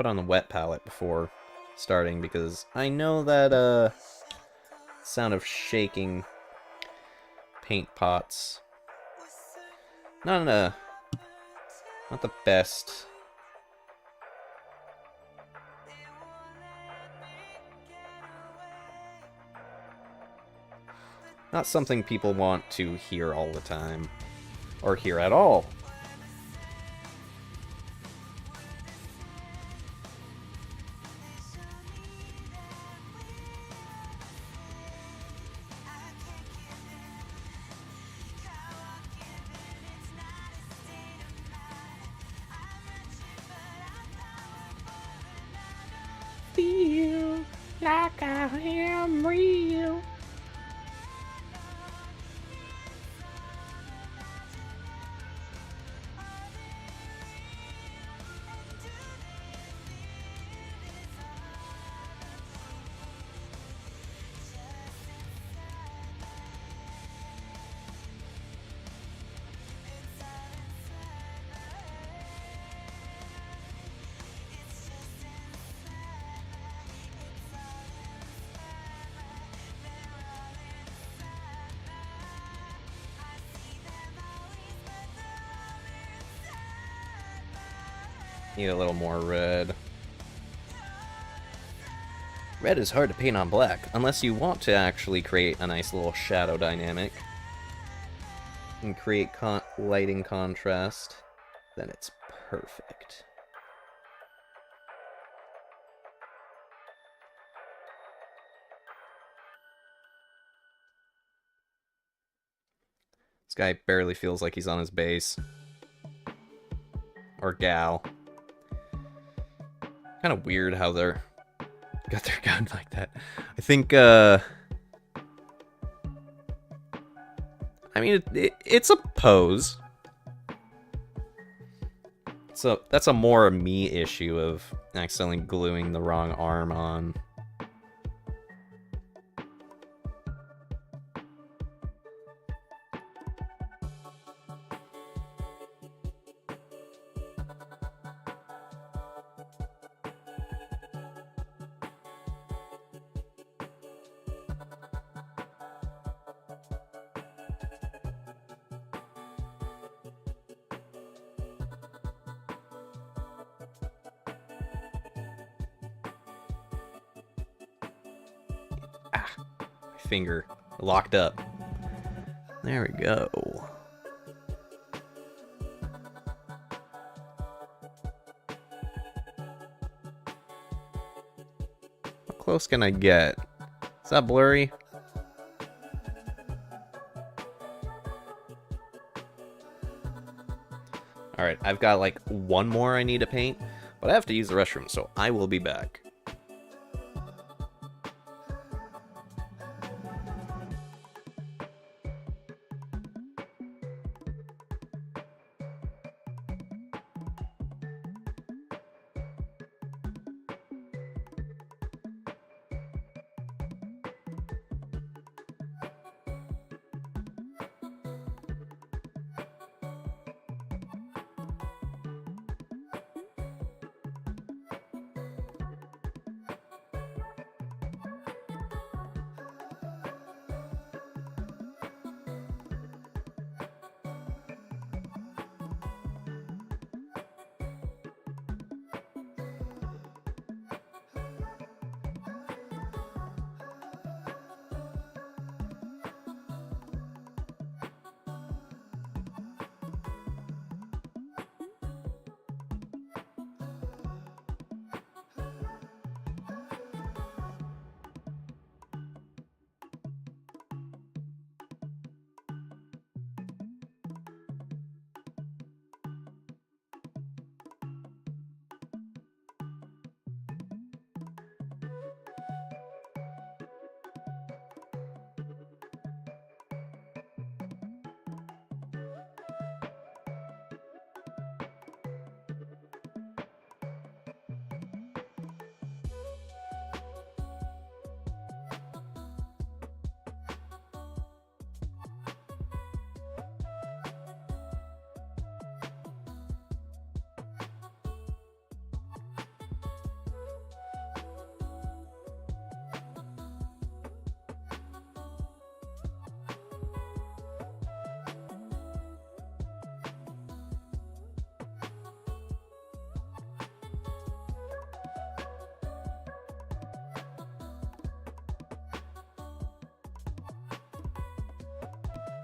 Speaker 1: on the wet palette before starting, because I know that sound of shaking paint pots, not the best. Not something people want to hear all the time, or hear at all. Feel like I am real. Need a little more red. Red is hard to paint on black, unless you want to actually create a nice little shadow dynamic and create lighting contrast. Then it's perfect. This guy barely feels like he's on his base. Or gal. Kind of weird how they're got their gun like that. I think, I mean, it's a pose. So that's a more me issue of accidentally gluing the wrong arm on. Finger locked up. There we go. close can I get? Is that blurry? Alright, I've got like one more I need to paint, but I have to use the restroom, so I will be back.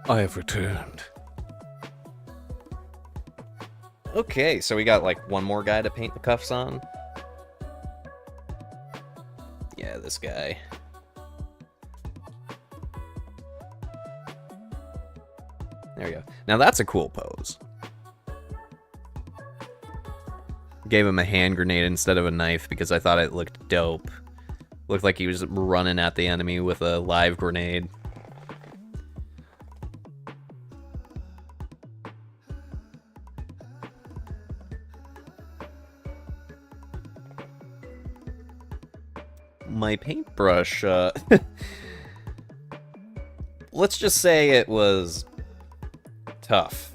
Speaker 1: I have returned. Okay, so we got like one more guy to paint the cuffs on. Yeah, this guy. There we go. Now that's a cool pose. Gave him a hand grenade instead of a knife because I thought it looked dope. Looked like he was running at the enemy with a live grenade. My paintbrush, let's just say it was tough.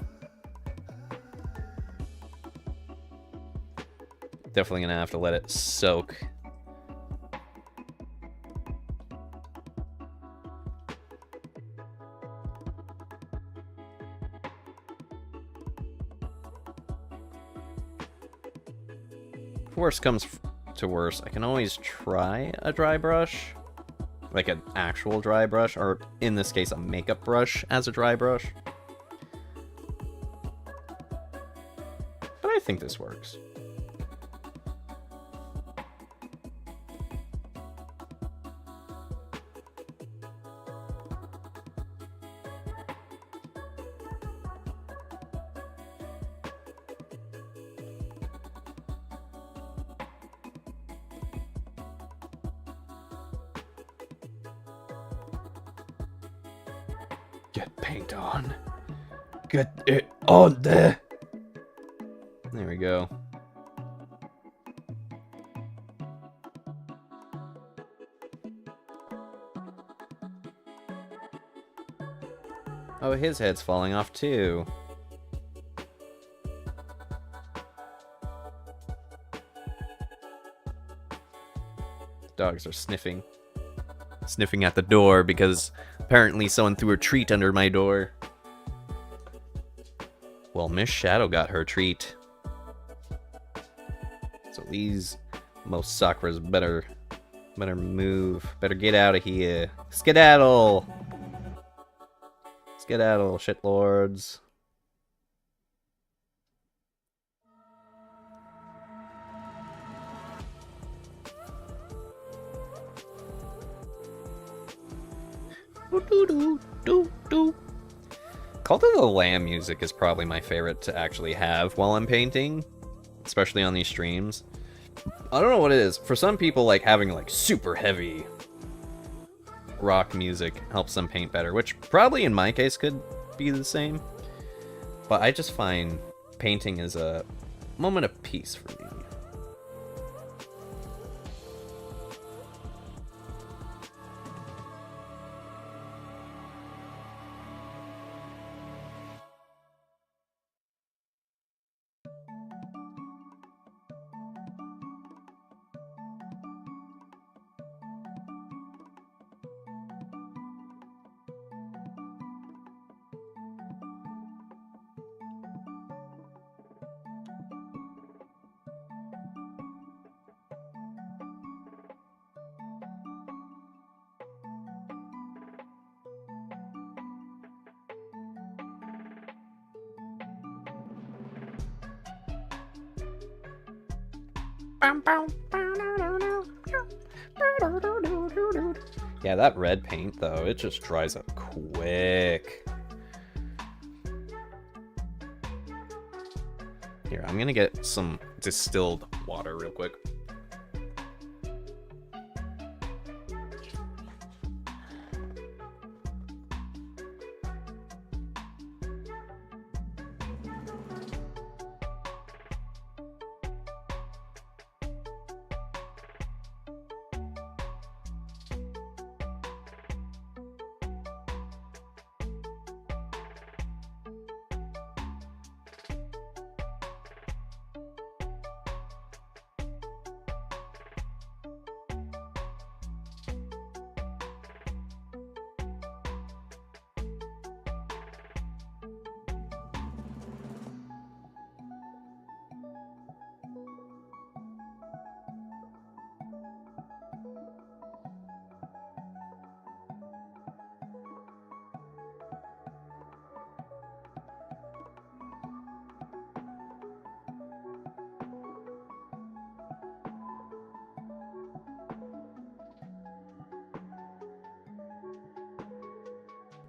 Speaker 1: Definitely gonna have to let it soak. If worst comes to worse, I can always try a dry brush, like an actual dry brush, or in this case a makeup brush as a dry brush. But I think this works. Get paint on. Get it on there. There we go. Oh, his head's falling off too. Dogs are sniffing. Sniffing at the door because apparently someone threw a treat under my door. Well, Miss Shadow got her treat. So these most Sakras better move. Better get out of here. Skedaddle! Skedaddle, shitlords. Cult of the Lamb music is probably my favorite to actually have while I'm painting, especially on these streams. I don't know what it is. For some people, like having like super heavy rock music helps them paint better, which probably in my case could be the same. But I just find painting is a moment of peace for me. Yeah, that red paint, though, it just dries up quick. Here, I'm gonna get some distilled water real quick.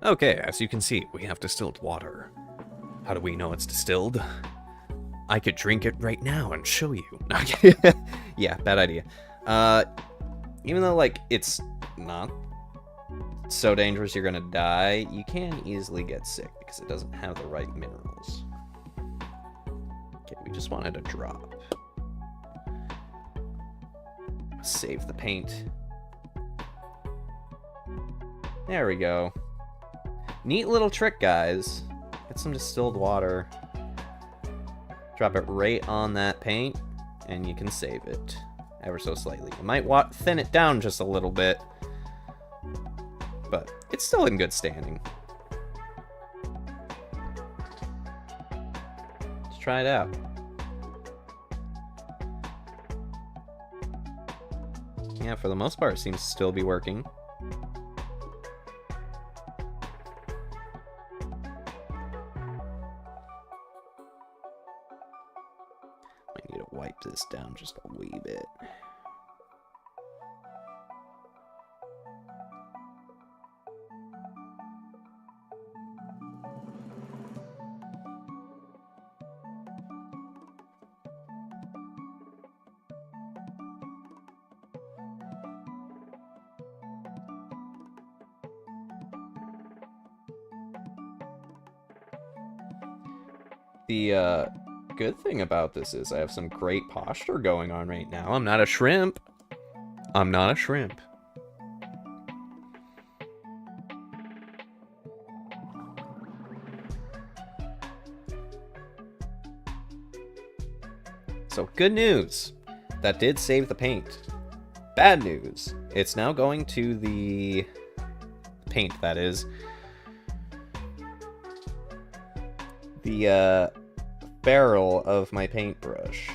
Speaker 1: Okay, as you can see, we have distilled water. How do we know it's distilled? I could drink it right now and show you. Yeah, bad idea. Even though, like, it's not so dangerous you're gonna die, you can easily get sick because it doesn't have the right minerals. Okay, we just wanted a drop. Save the paint. There we go. Neat little trick, guys. Get some distilled water. Drop it right on that paint, and you can save it ever so slightly. You might thin it down just a little bit, but it's still in good standing. Let's try it out. Yeah, for the most part, it seems to still be working. Wipe this down just a wee bit. The good thing about this is I have some great posture going on right now. I'm not a shrimp. I'm not a shrimp. So good news. That did save the paint. Bad news. It's now going to the paint, that is. The barrel of my paintbrush.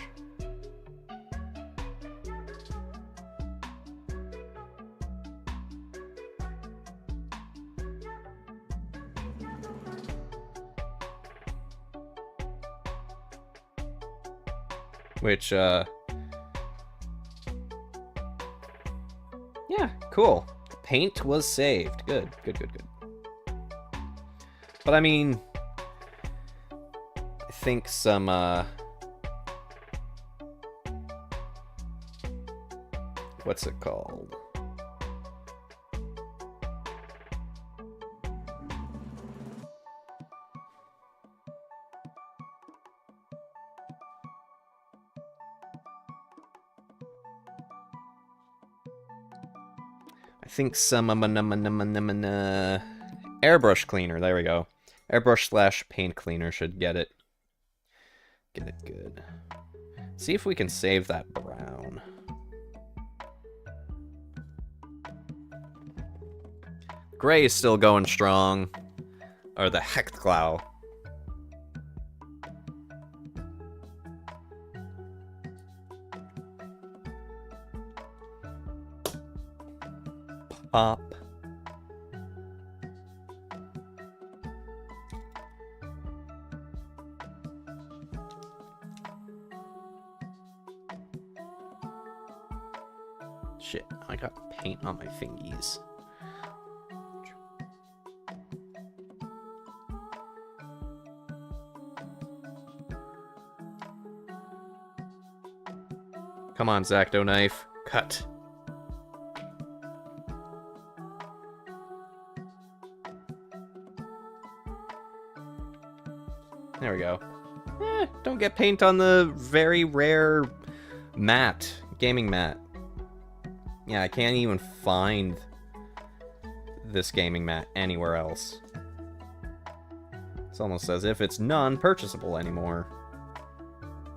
Speaker 1: Which, yeah, cool. paint was saved. Good, good, good, good. But I mean, I think some, what's it called? I think some airbrush cleaner. There we go. Airbrush / paint cleaner should get it. Get it good. See if we can save that brown. Gray is still going strong. Or the Hectglau. Pop. Shit, I got paint on my fingies. Come on, Zacto knife. Cut. There we go. Don't get paint on the very rare mat. Gaming mat. Yeah, I can't even find this gaming mat anywhere else. It's almost as if it's non-purchasable anymore.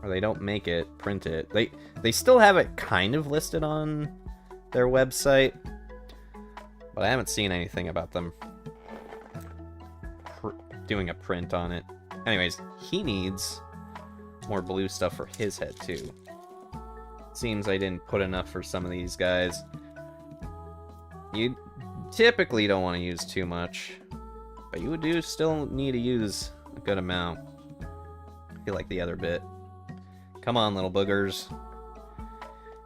Speaker 1: Or they don't make it, print it. They still have it kind of listed on their website, but I haven't seen anything about them doing a print on it. Anyways, he needs more blue stuff for his head, too. Seems I didn't put enough for some of these guys. You typically don't want to use too much, but you do still need to use a good amount. I feel like the other bit. Come on, little boogers.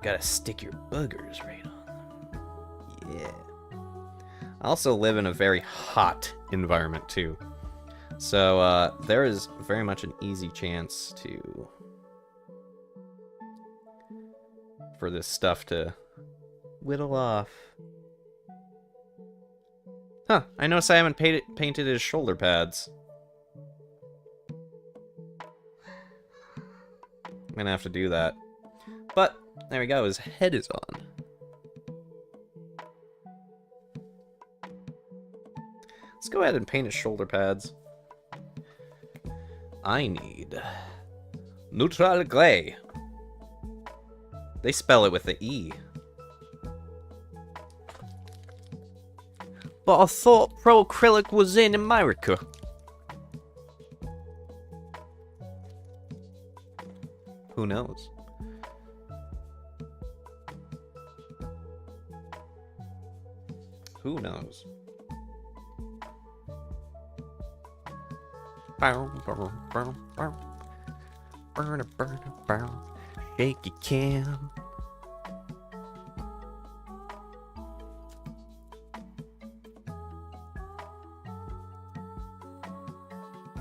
Speaker 1: Gotta stick your boogers right on them. Yeah. I also live in a very hot environment, too. So, there is very much an easy chance for this stuff to whittle off. Huh, I noticed I haven't painted his shoulder pads. I'm gonna have to do that. But, there we go, his head is on. Let's go ahead and paint his shoulder pads. I need neutral gray. They spell it with the E. But I thought pro acrylic was in America. Who knows? Who knows? Shake your cam.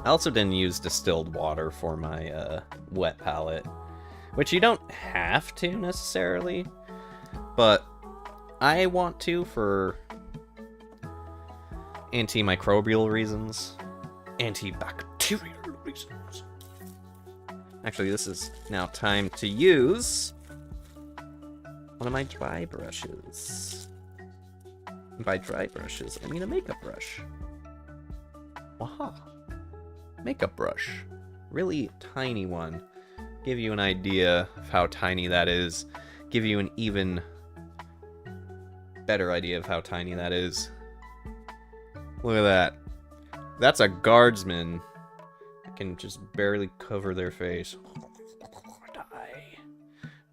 Speaker 1: I also didn't use distilled water for my wet palette, which you don't have to necessarily, but I want to for antimicrobial reasons. Antibacterial reasons. Actually, this is now time to use one of my dry brushes. And by dry brushes, I mean a makeup brush. Waha. Makeup brush. Really tiny one. Give you an idea of how tiny that is. Give you an even better idea of how tiny that is. Look at that. That's a guardsman. I can just barely cover their face. Die.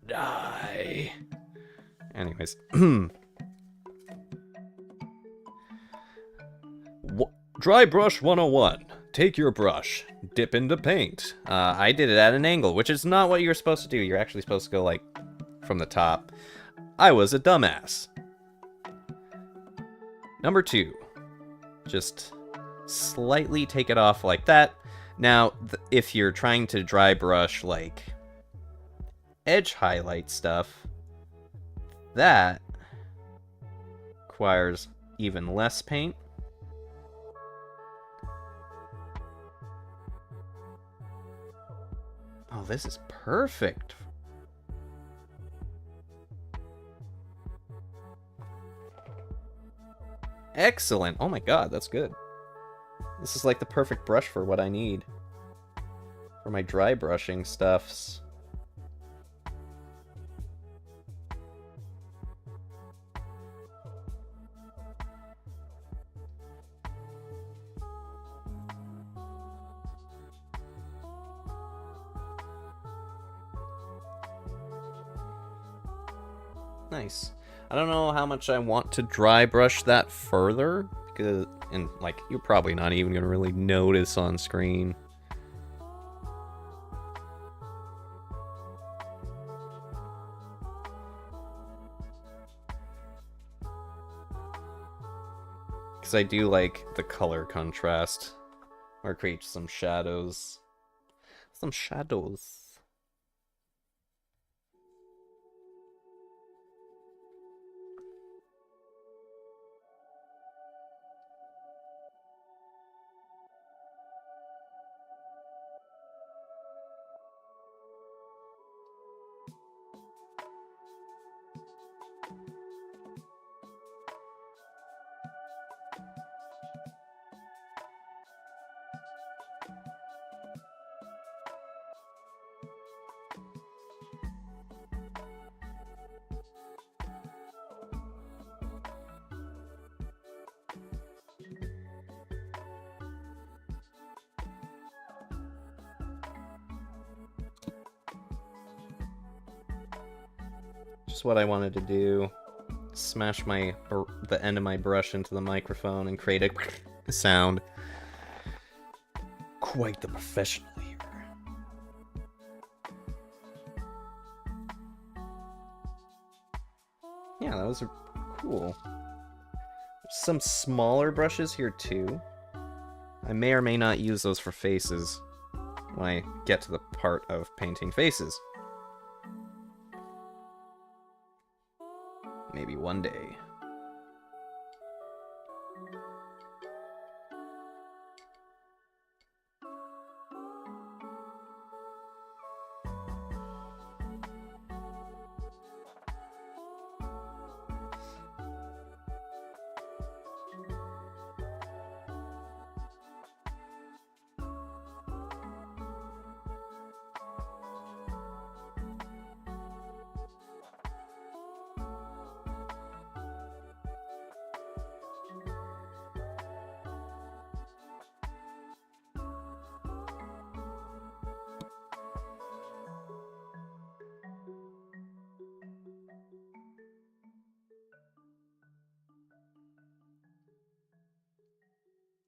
Speaker 1: Die. Anyways. Dry brush 101. Take your brush. Dip into paint. I did it at an angle, which is not what you're supposed to do. You're actually supposed to go, like, from the top. I was a dumbass. Number 2. Just slightly take it off like that. Now, if you're trying to dry brush, like, edge highlight stuff, that requires even less paint. Oh, this is perfect. Excellent. Oh my god, that's good. This is like the perfect brush for what I need for my dry brushing stuffs. Nice. I don't know how much I want to dry brush that further, because, and like, you're probably not even going to really notice on screen. Because I do like the color contrast, or create some shadows. Some shadows. Just what I wanted to do. Smash the end of my brush into the microphone and create a sound. Quite the professional here. Yeah, that was cool. There's some smaller brushes here too. I may or may not use those for faces when I get to the part of painting faces. Maybe one day.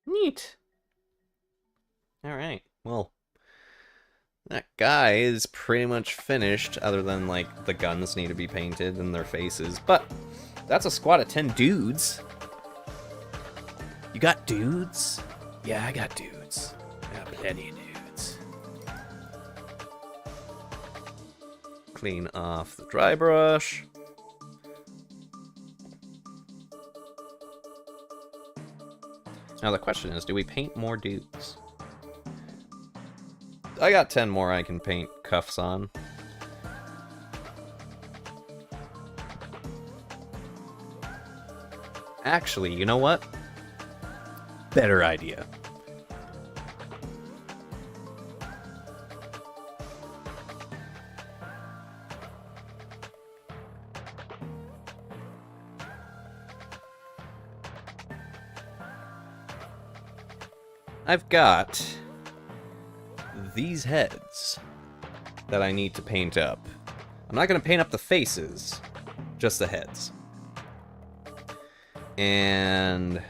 Speaker 1: Neat. Alright, well, that guy is pretty much finished, other than, like, the guns need to be painted and their faces. But that's a squad of 10 dudes. You got dudes?
Speaker 2: Yeah, I got dudes. I got plenty of dudes.
Speaker 1: Clean off the dry brush. Now the question is, do we paint more dudes? I got 10 more I can paint cuffs on. Actually, you know what? Better idea. I've got these heads that I need to paint up. I'm not going to paint up the faces, just the heads. And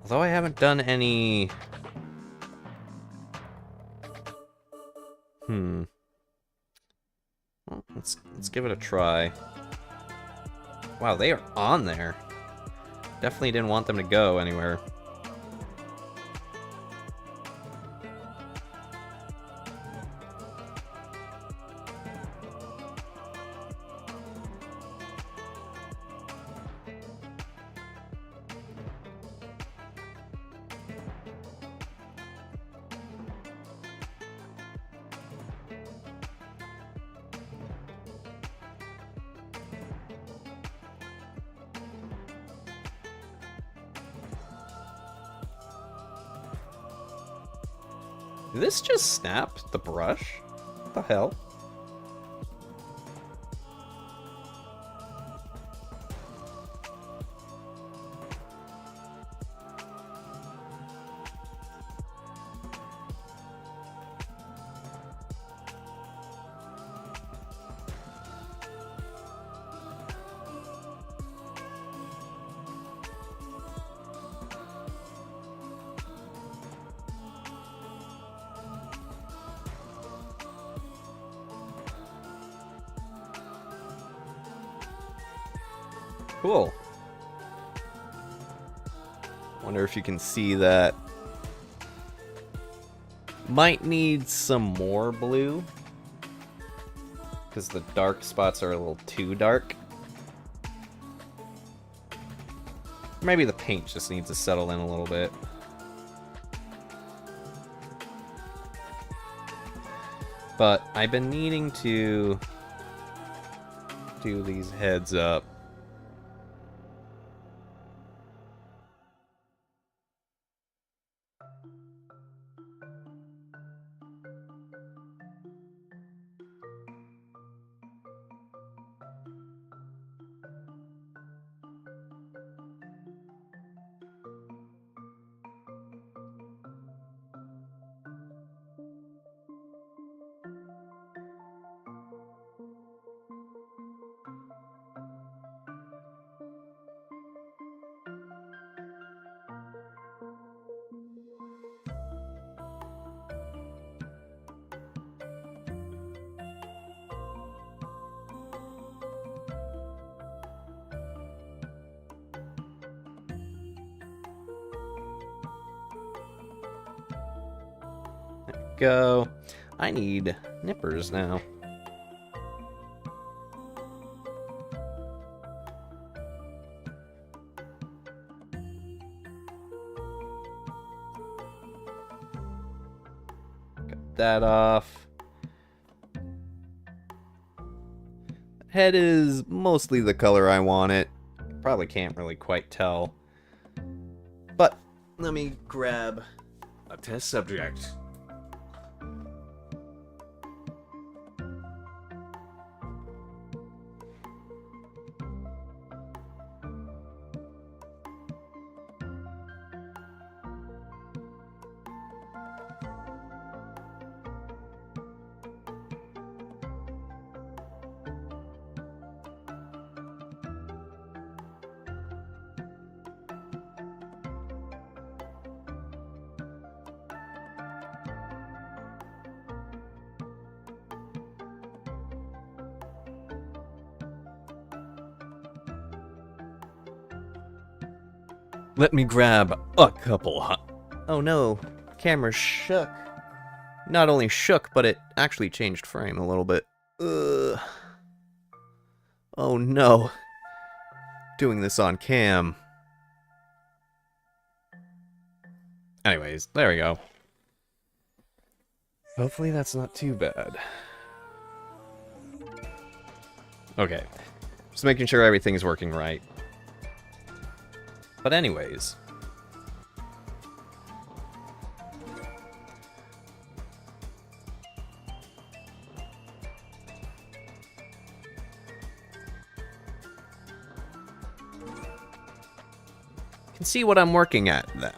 Speaker 1: although I haven't done any... Well, let's give it a try. Wow, they are on there. Definitely didn't want them to go anywhere. Did this just snap the brush? What the hell? Cool. Wonder if you can see that. Might need some more blue, because the dark spots are a little too dark. Maybe the paint just needs to settle in a little bit. But I've been needing to do these heads up. Go. I need nippers now. Got that off. Head is mostly the color I want it. Probably can't really quite tell. But let me grab a test subject. Let me grab a couple. Oh no, camera shook. Not only shook, but it actually changed frame a little bit. Ugh. Oh no. Doing this on cam. Anyways, there we go. Hopefully that's not too bad. Okay. Just making sure everything's working right. But anyways. Can see what I'm working at now.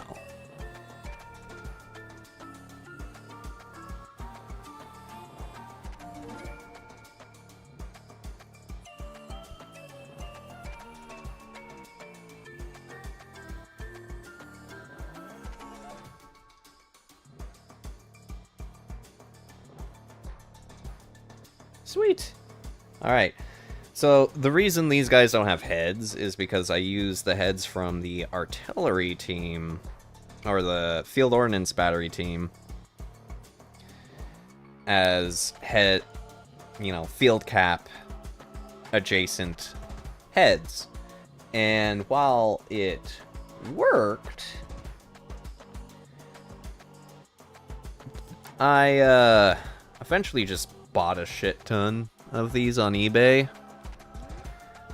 Speaker 1: Sweet. All right. So, the reason these guys don't have heads is because I use the heads from the artillery team, or the field ordnance battery team, as head, field cap adjacent heads. And while it worked, I eventually just bought a shit ton of these on eBay.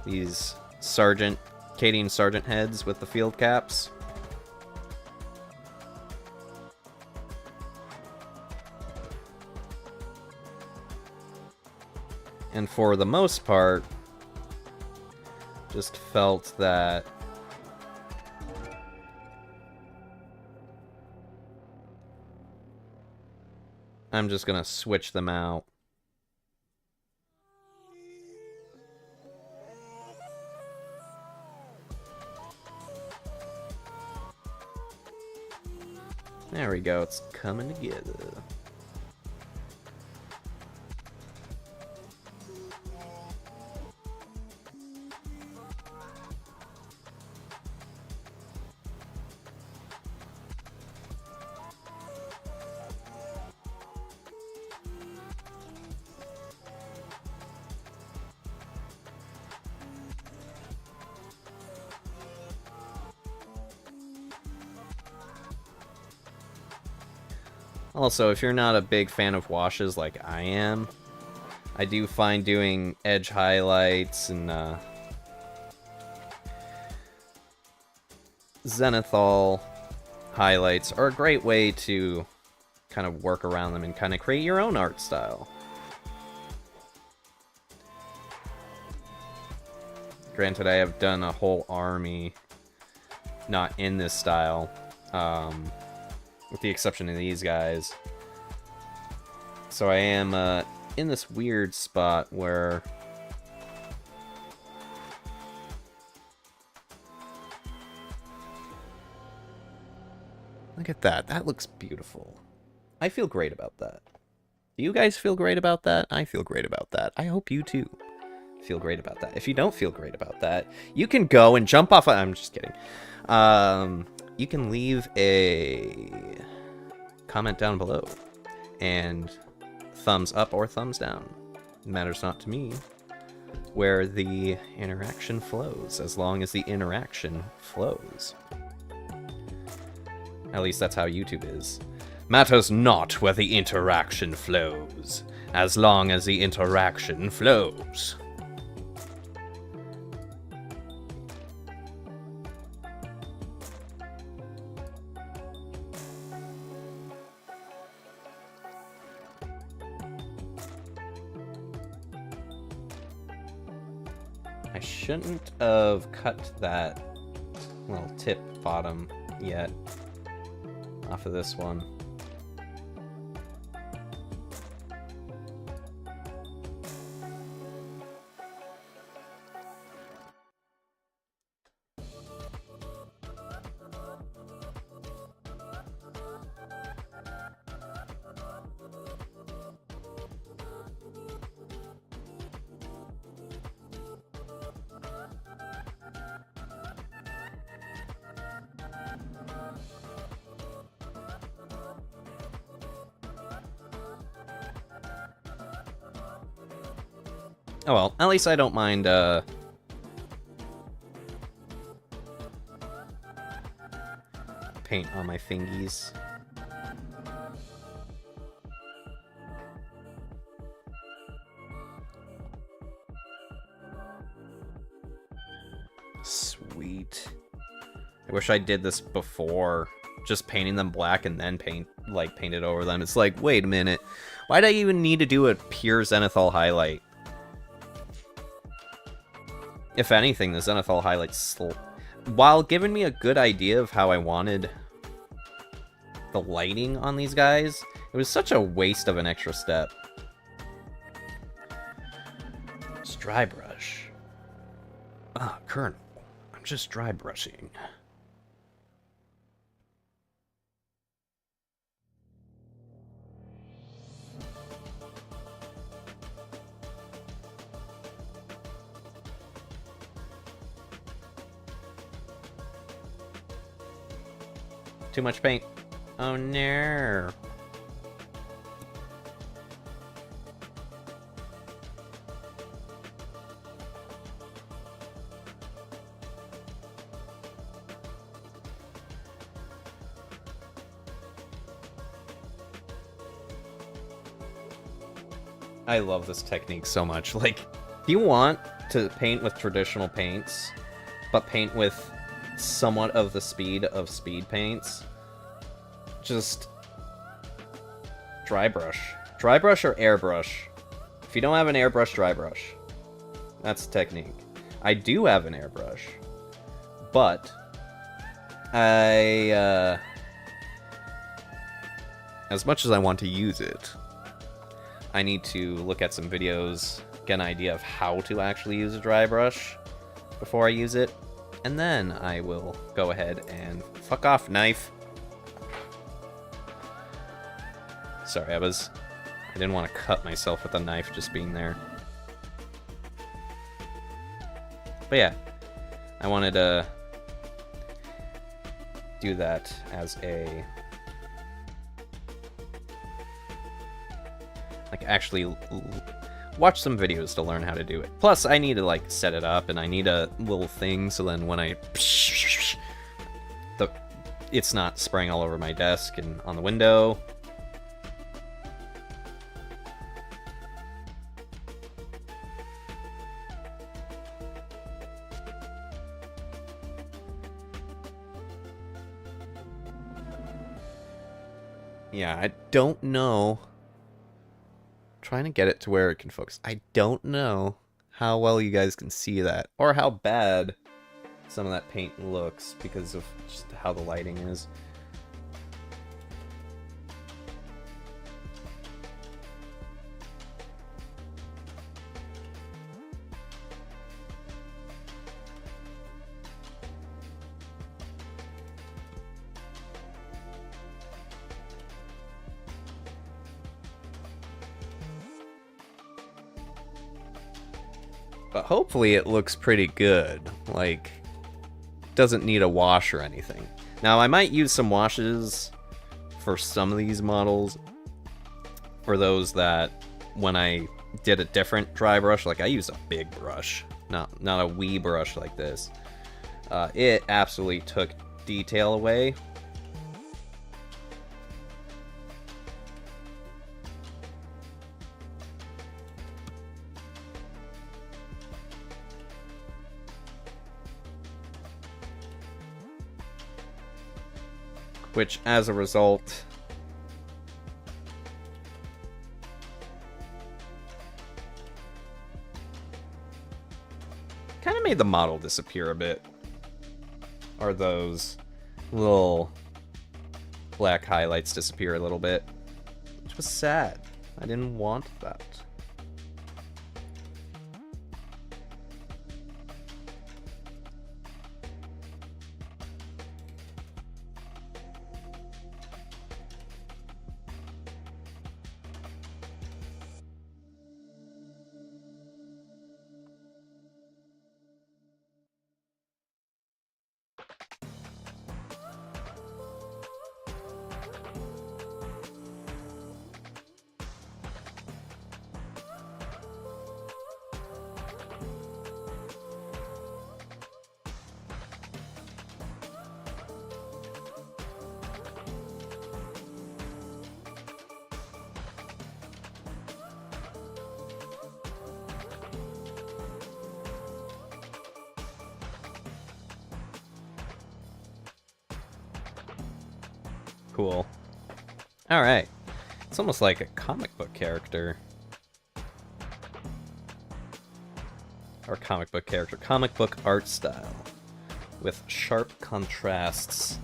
Speaker 1: These Cadian Sergeant heads with the field caps. And for the most part, just felt that I'm just gonna switch them out. There we go, it's coming together. Also, if you're not a big fan of washes like I am, I do find doing edge highlights and zenithal highlights are a great way to kind of work around them and kind of create your own art style. Granted, I have done a whole army not in this style, with the exception of these guys. So I am in this weird spot where look at that. That looks beautiful. I feel great about that. Do you guys feel great about that? I feel great about that. I hope you too feel great about that. If you don't feel great about that, you can go and jump off. I'm just kidding. You can leave a comment down below and thumbs up or thumbs down. It matters not to me where the interaction flows, as long as the interaction flows. At least that's how YouTube is. Matters not where the interaction flows, as long as the interaction flows. I shouldn't have cut that little tip bottom yet off of this one. Oh well, at least I don't mind, paint on my fingies. Sweet. I wish I did this before, just painting them black and then painted over them. It's like, wait a minute, why'd I even need to do a pure zenithal highlight? If anything, the zenithal highlights, while giving me a good idea of how I wanted the lighting on these guys, it was such a waste of an extra step. Just dry brush. Ah, Colonel, I'm just dry brushing. Too much paint. Oh no. I love this technique so much. Like, if you want to paint with traditional paints, but paint with somewhat of the speed of speed paints, just dry brush. Dry brush or airbrush. If you don't have an airbrush, dry brush. That's the technique. I do have an airbrush, but I, as much as I want to use it, I need to look at some videos, get an idea of how to actually use a dry brush before I use it, and then I will go ahead and fuck off, knife. Sorry, I didn't want to cut myself with a knife just being there. But yeah, I wanted to do that as a... like, actually watch some videos to learn how to do it. Plus, I need to, like, set it up, and I need a little thing, so then when I... it's not spraying all over my desk and on the window. Yeah, I don't know. Trying to get it to where it can focus. I don't know how well you guys can see that, or how bad some of that paint looks because of just how the lighting is. But hopefully it looks pretty good. Like, doesn't need a wash or anything. Now, I might use some washes for some of these models. For those that, when I did a different dry brush, like I used a big brush, not a wee brush like this. It absolutely took detail away. Which, as a result, kind of made the model disappear a bit. Or those little black highlights disappear a little bit. Which was sad. I didn't want that. Cool. Alright. It's almost like a comic book character. Or comic book character. Comic book art style. With sharp contrasts.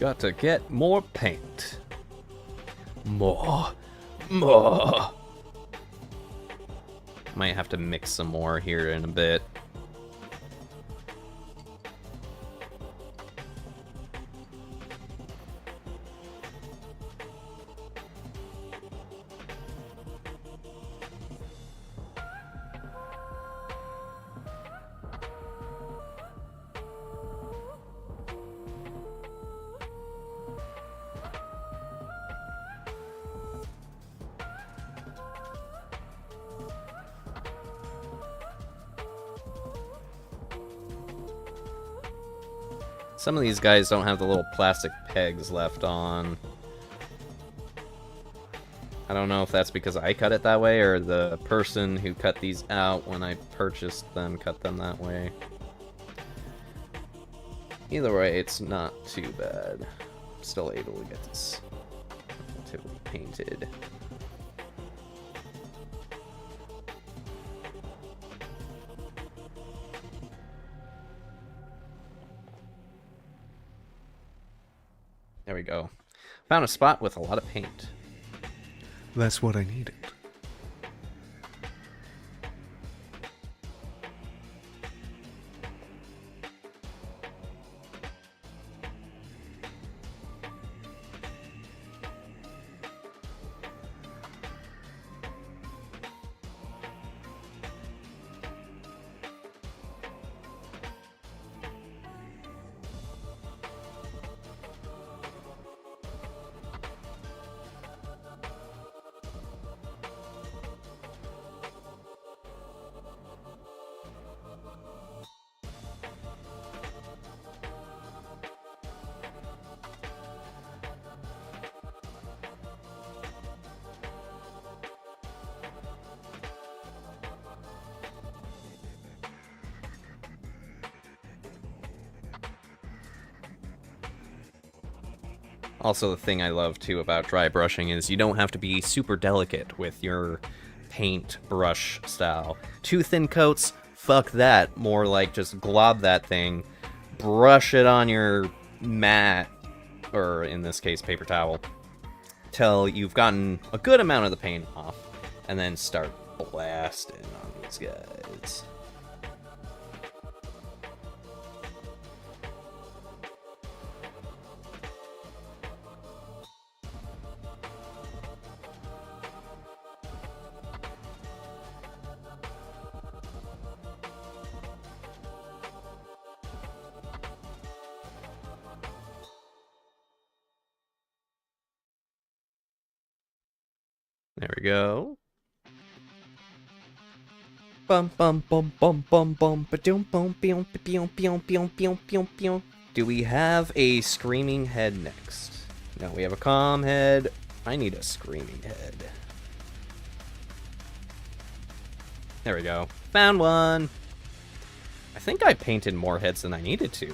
Speaker 1: Got to get more paint.
Speaker 2: More.
Speaker 1: Might have to mix some more here in a bit. Some of these guys don't have the little plastic pegs left on. I don't know if that's because I cut it that way or the person who cut these out when I purchased them cut them that way. Either way, it's not too bad. I'm still able to get this relatively painted. There we go. Found a spot with a lot of paint.
Speaker 3: That's what I needed.
Speaker 1: Also, the thing I love too about dry brushing is you don't have to be super delicate with your paint brush style. Too thin coats, fuck that. More like just glob that thing, brush it on your mat, or in this case, paper towel, till you've gotten a good amount of the paint off, and then start blasting on these guys. There we go. Bum bum bum bum bum bum ba-dum bum beom beom beom beom beom beom beom. Do we have a screaming head next? No, we have a calm head. I need a screaming head. There we go. Found one. I think I painted more heads than I needed to.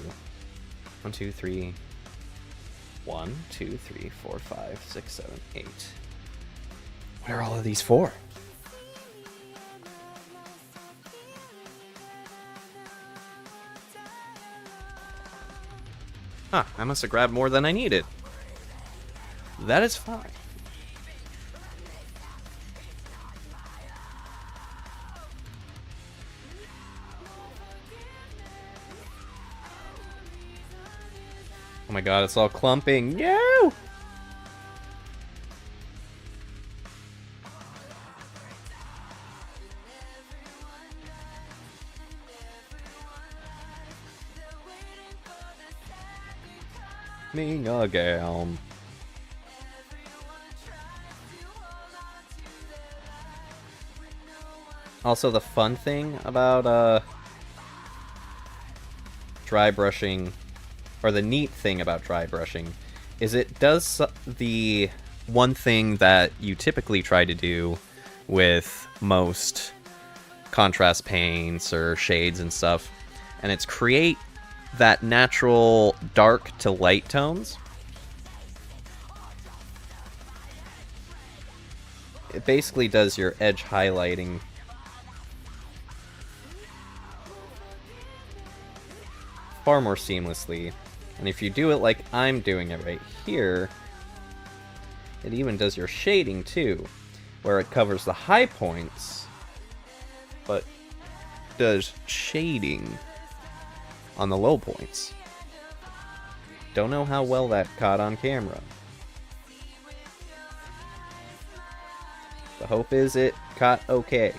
Speaker 1: 1, 2, 3. 1, 2, 3, 4, 5, 6, 7, 8. What are all of these for? Huh, I must have grabbed more than I needed. That is fine. Oh my god, it's all clumping. No! Me again. Also, the fun thing about dry brushing, or the neat thing about dry brushing, is it does the one thing that you typically try to do with most contrast paints or shades and stuff, and it's create that natural dark to light tones. It basically does your edge highlighting far more seamlessly And if you do it like I'm doing it right here, it even does your shading too, where it covers the high points, but does shading on the low points. Don't know how well that caught on camera. The hope is it caught okay.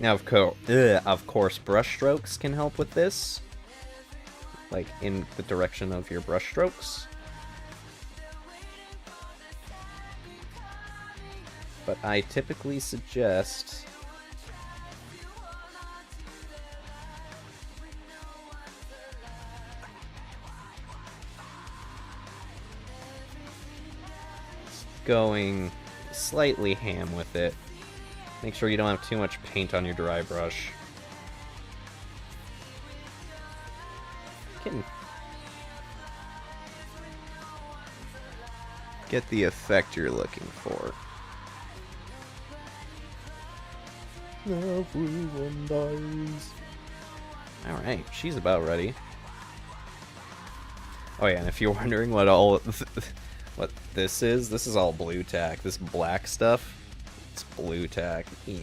Speaker 1: Now, of course, brush strokes can help with this. Like, in the direction of your brush strokes. But I typically suggest... going slightly ham with it. Make sure you don't have too much paint on your dry brush. Can get the effect you're looking for. Everyone dies. Alright, she's about ready. Oh yeah, and if you're wondering what what this is all blue tack. This black stuff, it's blue tack. Yeah.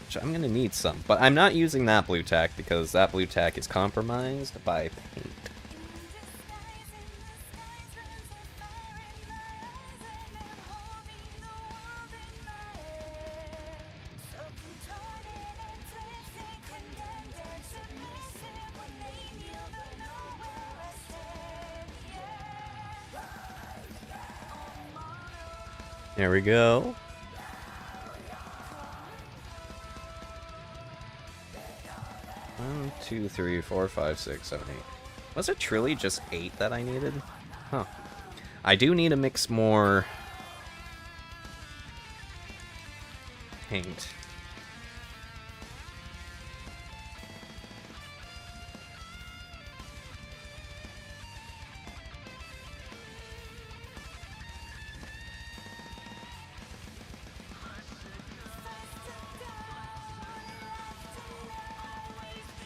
Speaker 1: Which I'm gonna need some, but I'm not using that blue tack because that blue tack is compromised by paint. There we go. One, 2, 3, 4, 5, 6, 7, 8. Was it truly just 8 that I needed? Huh. I do need to mix more paint.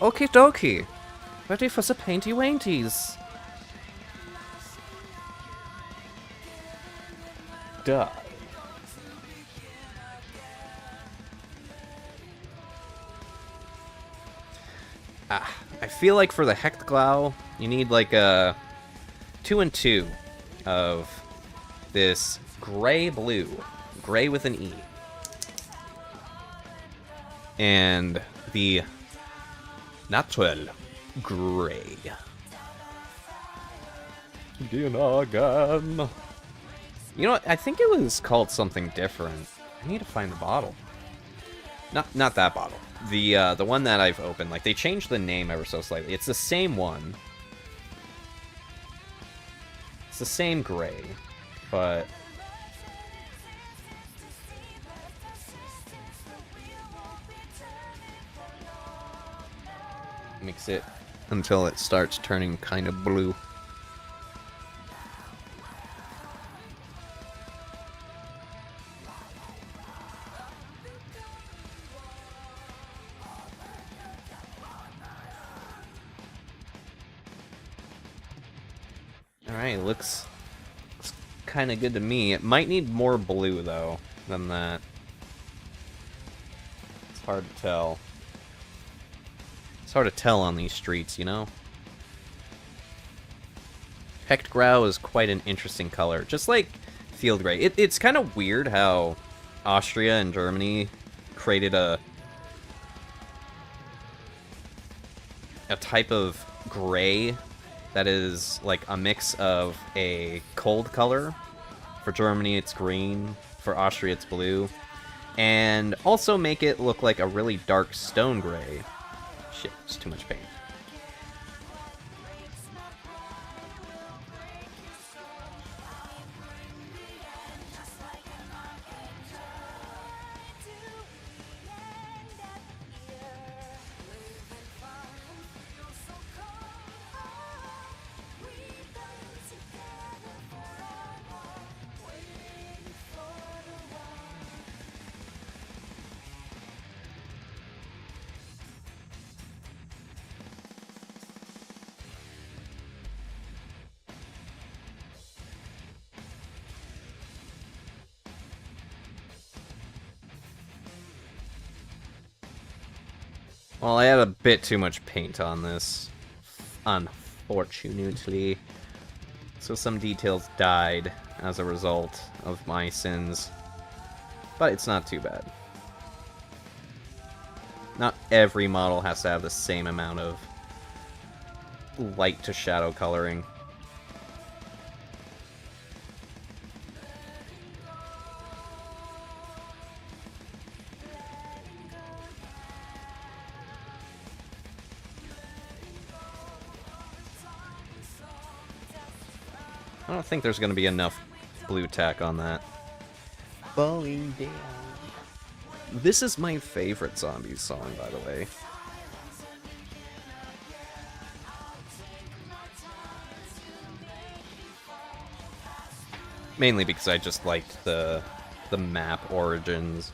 Speaker 1: Okie dokie. Ready for the painty wainties. Die. I feel like for the Hechtglau, you need like a 2 and 2 of this gray blue. Gray with an E. And the natural gray. Begin again. You know what? I think it was called something different. I need to find the bottle. Not that bottle. The one that I've opened. Like, they changed the name ever so slightly. It's the same one. It's the same gray, but mix it until it starts turning kind of blue. Alright, looks kind of good to me. It might need more blue, though, than that. It's hard to tell. It's hard to tell on these streets, you know? Hechtgrau is quite an interesting color, just like field gray. It's kind of weird how Austria and Germany created a type of gray that is like a mix of a cold color. For Germany, it's green. For Austria, it's blue. And also make it look like a really dark stone gray. Shit, it's too much paint. Well, I had a bit too much paint on this, unfortunately. So some details died as a result of my sins. But it's not too bad. Not every model has to have the same amount of light to shadow coloring. I don't think there's going to be enough blue tack on that. Falling down. This is my favorite Zombies song, by the way. Mainly because I just liked the map origins.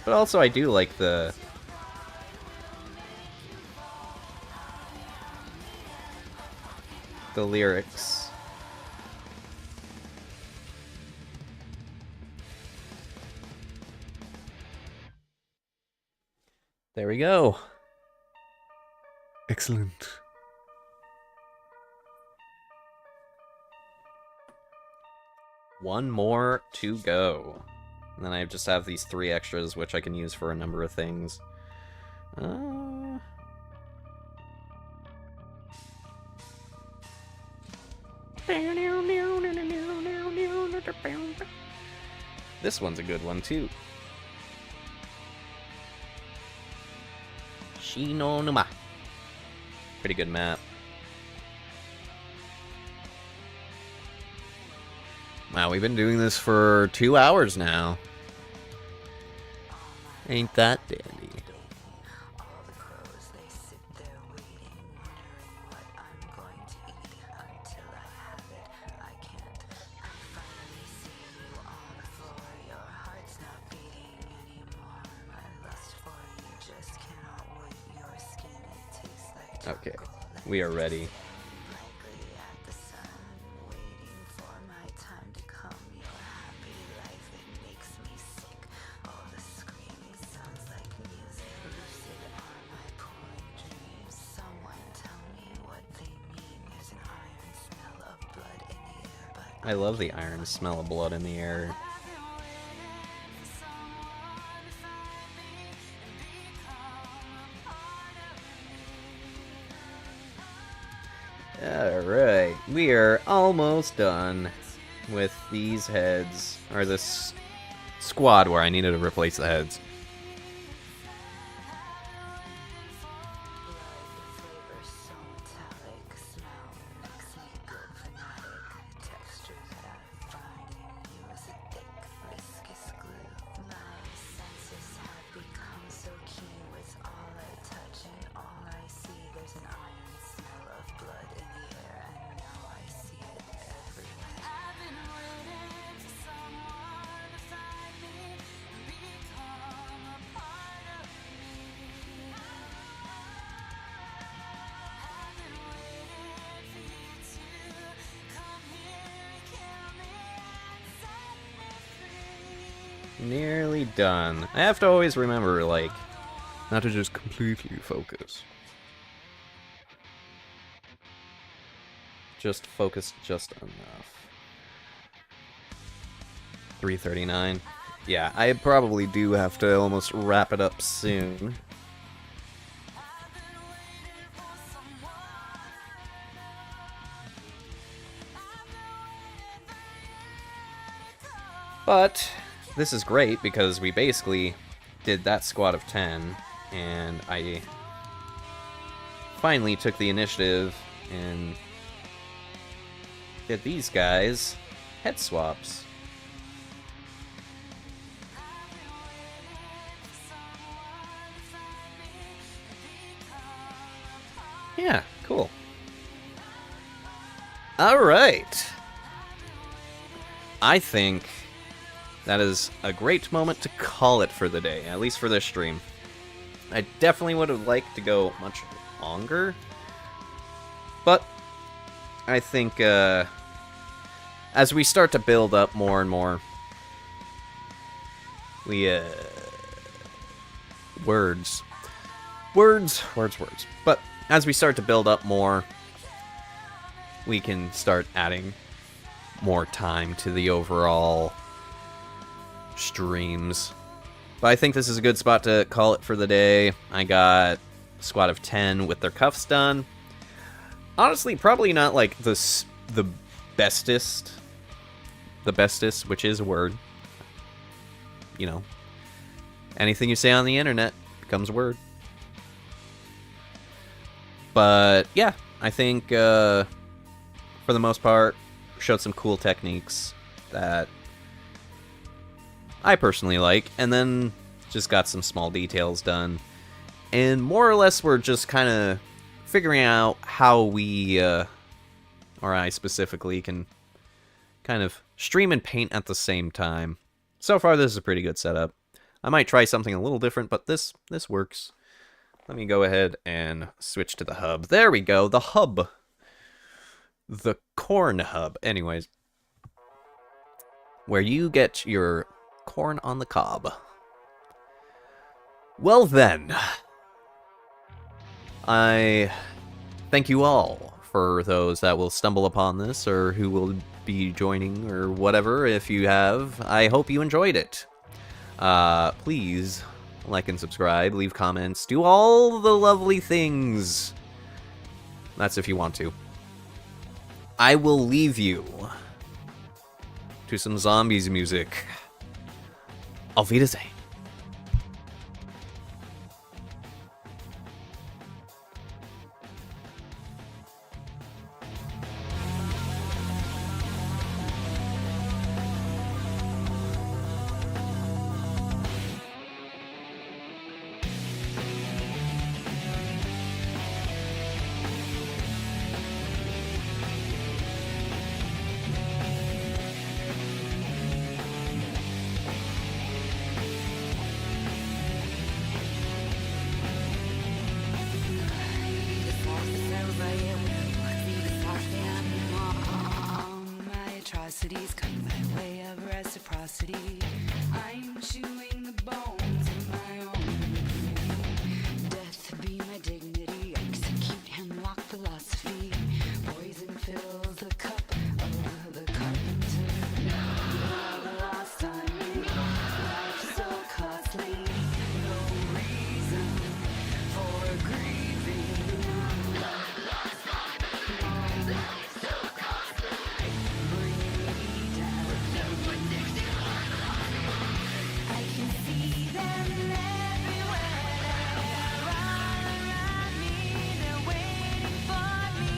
Speaker 1: But also I do like the lyrics. There we go.
Speaker 3: Excellent.
Speaker 1: One more to go. And then I just have these 3 extras, which I can use for a number of things. This one's a good one, too. Shinonuma. Pretty good map. Wow, we've been doing this for 2 hours now. Ain't that dandy. Okay, we are ready. I love the iron smell of blood in the air. Alright, we are almost done with these heads, or this squad where I needed to replace the heads. Nearly done. I have to always remember, like, not to just completely focus. Just focus just enough. 3:39. Yeah, I probably do have to almost wrap it up soon. But this is great because we basically did that squad of 10, and I finally took the initiative and did these guys head swaps. Yeah, cool. Alright. I think that is a great moment to call it for the day, at least for this stream. I definitely would have liked to go much longer, but I think as we start to build up more and more, words. But as we start to build up more, we can start adding more time to the overall streams. But I think this is a good spot to call it for the day. I got a squad of 10 with their cuffs done. Honestly, probably not like the bestest. The bestest, which is a word. You know, anything you say on the internet becomes a word. But yeah, I think for the most part, showed some cool techniques that I personally like, and then just got some small details done. And more or less, we're just kind of figuring out how we, or I specifically, can kind of stream and paint at the same time. So far, this is a pretty good setup. I might try something a little different, but this works. Let me go ahead and switch to the hub. There we go, the hub. The corn hub. Anyways, where you get your corn on the cob. Well then, I thank you all for those that will stumble upon this or who will be joining or whatever. If you have, I hope you enjoyed it. Please like and subscribe, leave comments, do all the lovely things. That's if you want to. I will leave you to some zombies music. Auf Wiedersehen.
Speaker 4: Come by way of reciprocity. I'm chewing the bones of my own. Death be my dignity. Execute hemlock philosophy. Poison fills the cup of the carpenter. The last time, life so costly. No reason for grieving. Last time, life so costly. Bring me down. I can see them everywhere. They're all around me. They're waiting for me.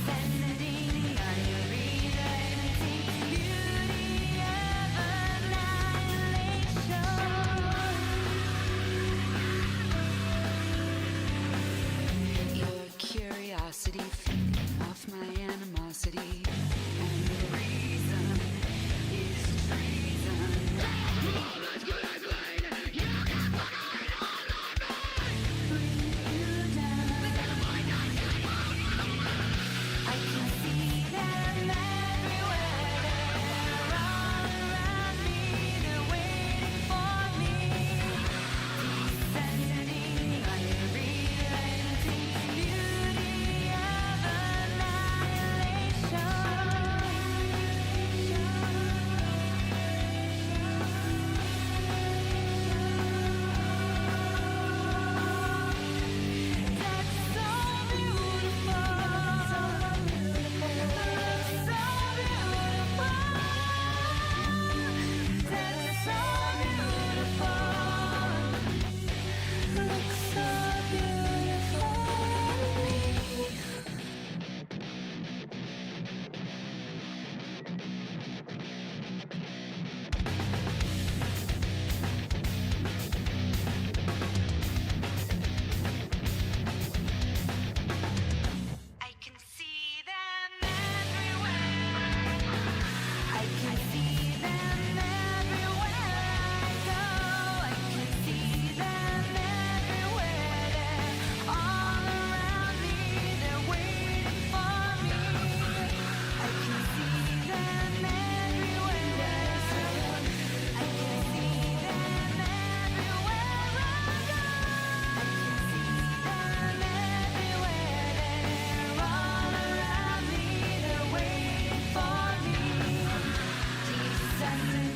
Speaker 4: Descending, unrelenting beauty of annihilation. Your curiosity feeding off my animosity. And the reason is treason. I can see them everywhere. They're all around me. They're waiting for me. Descending, unrelenting beauty of say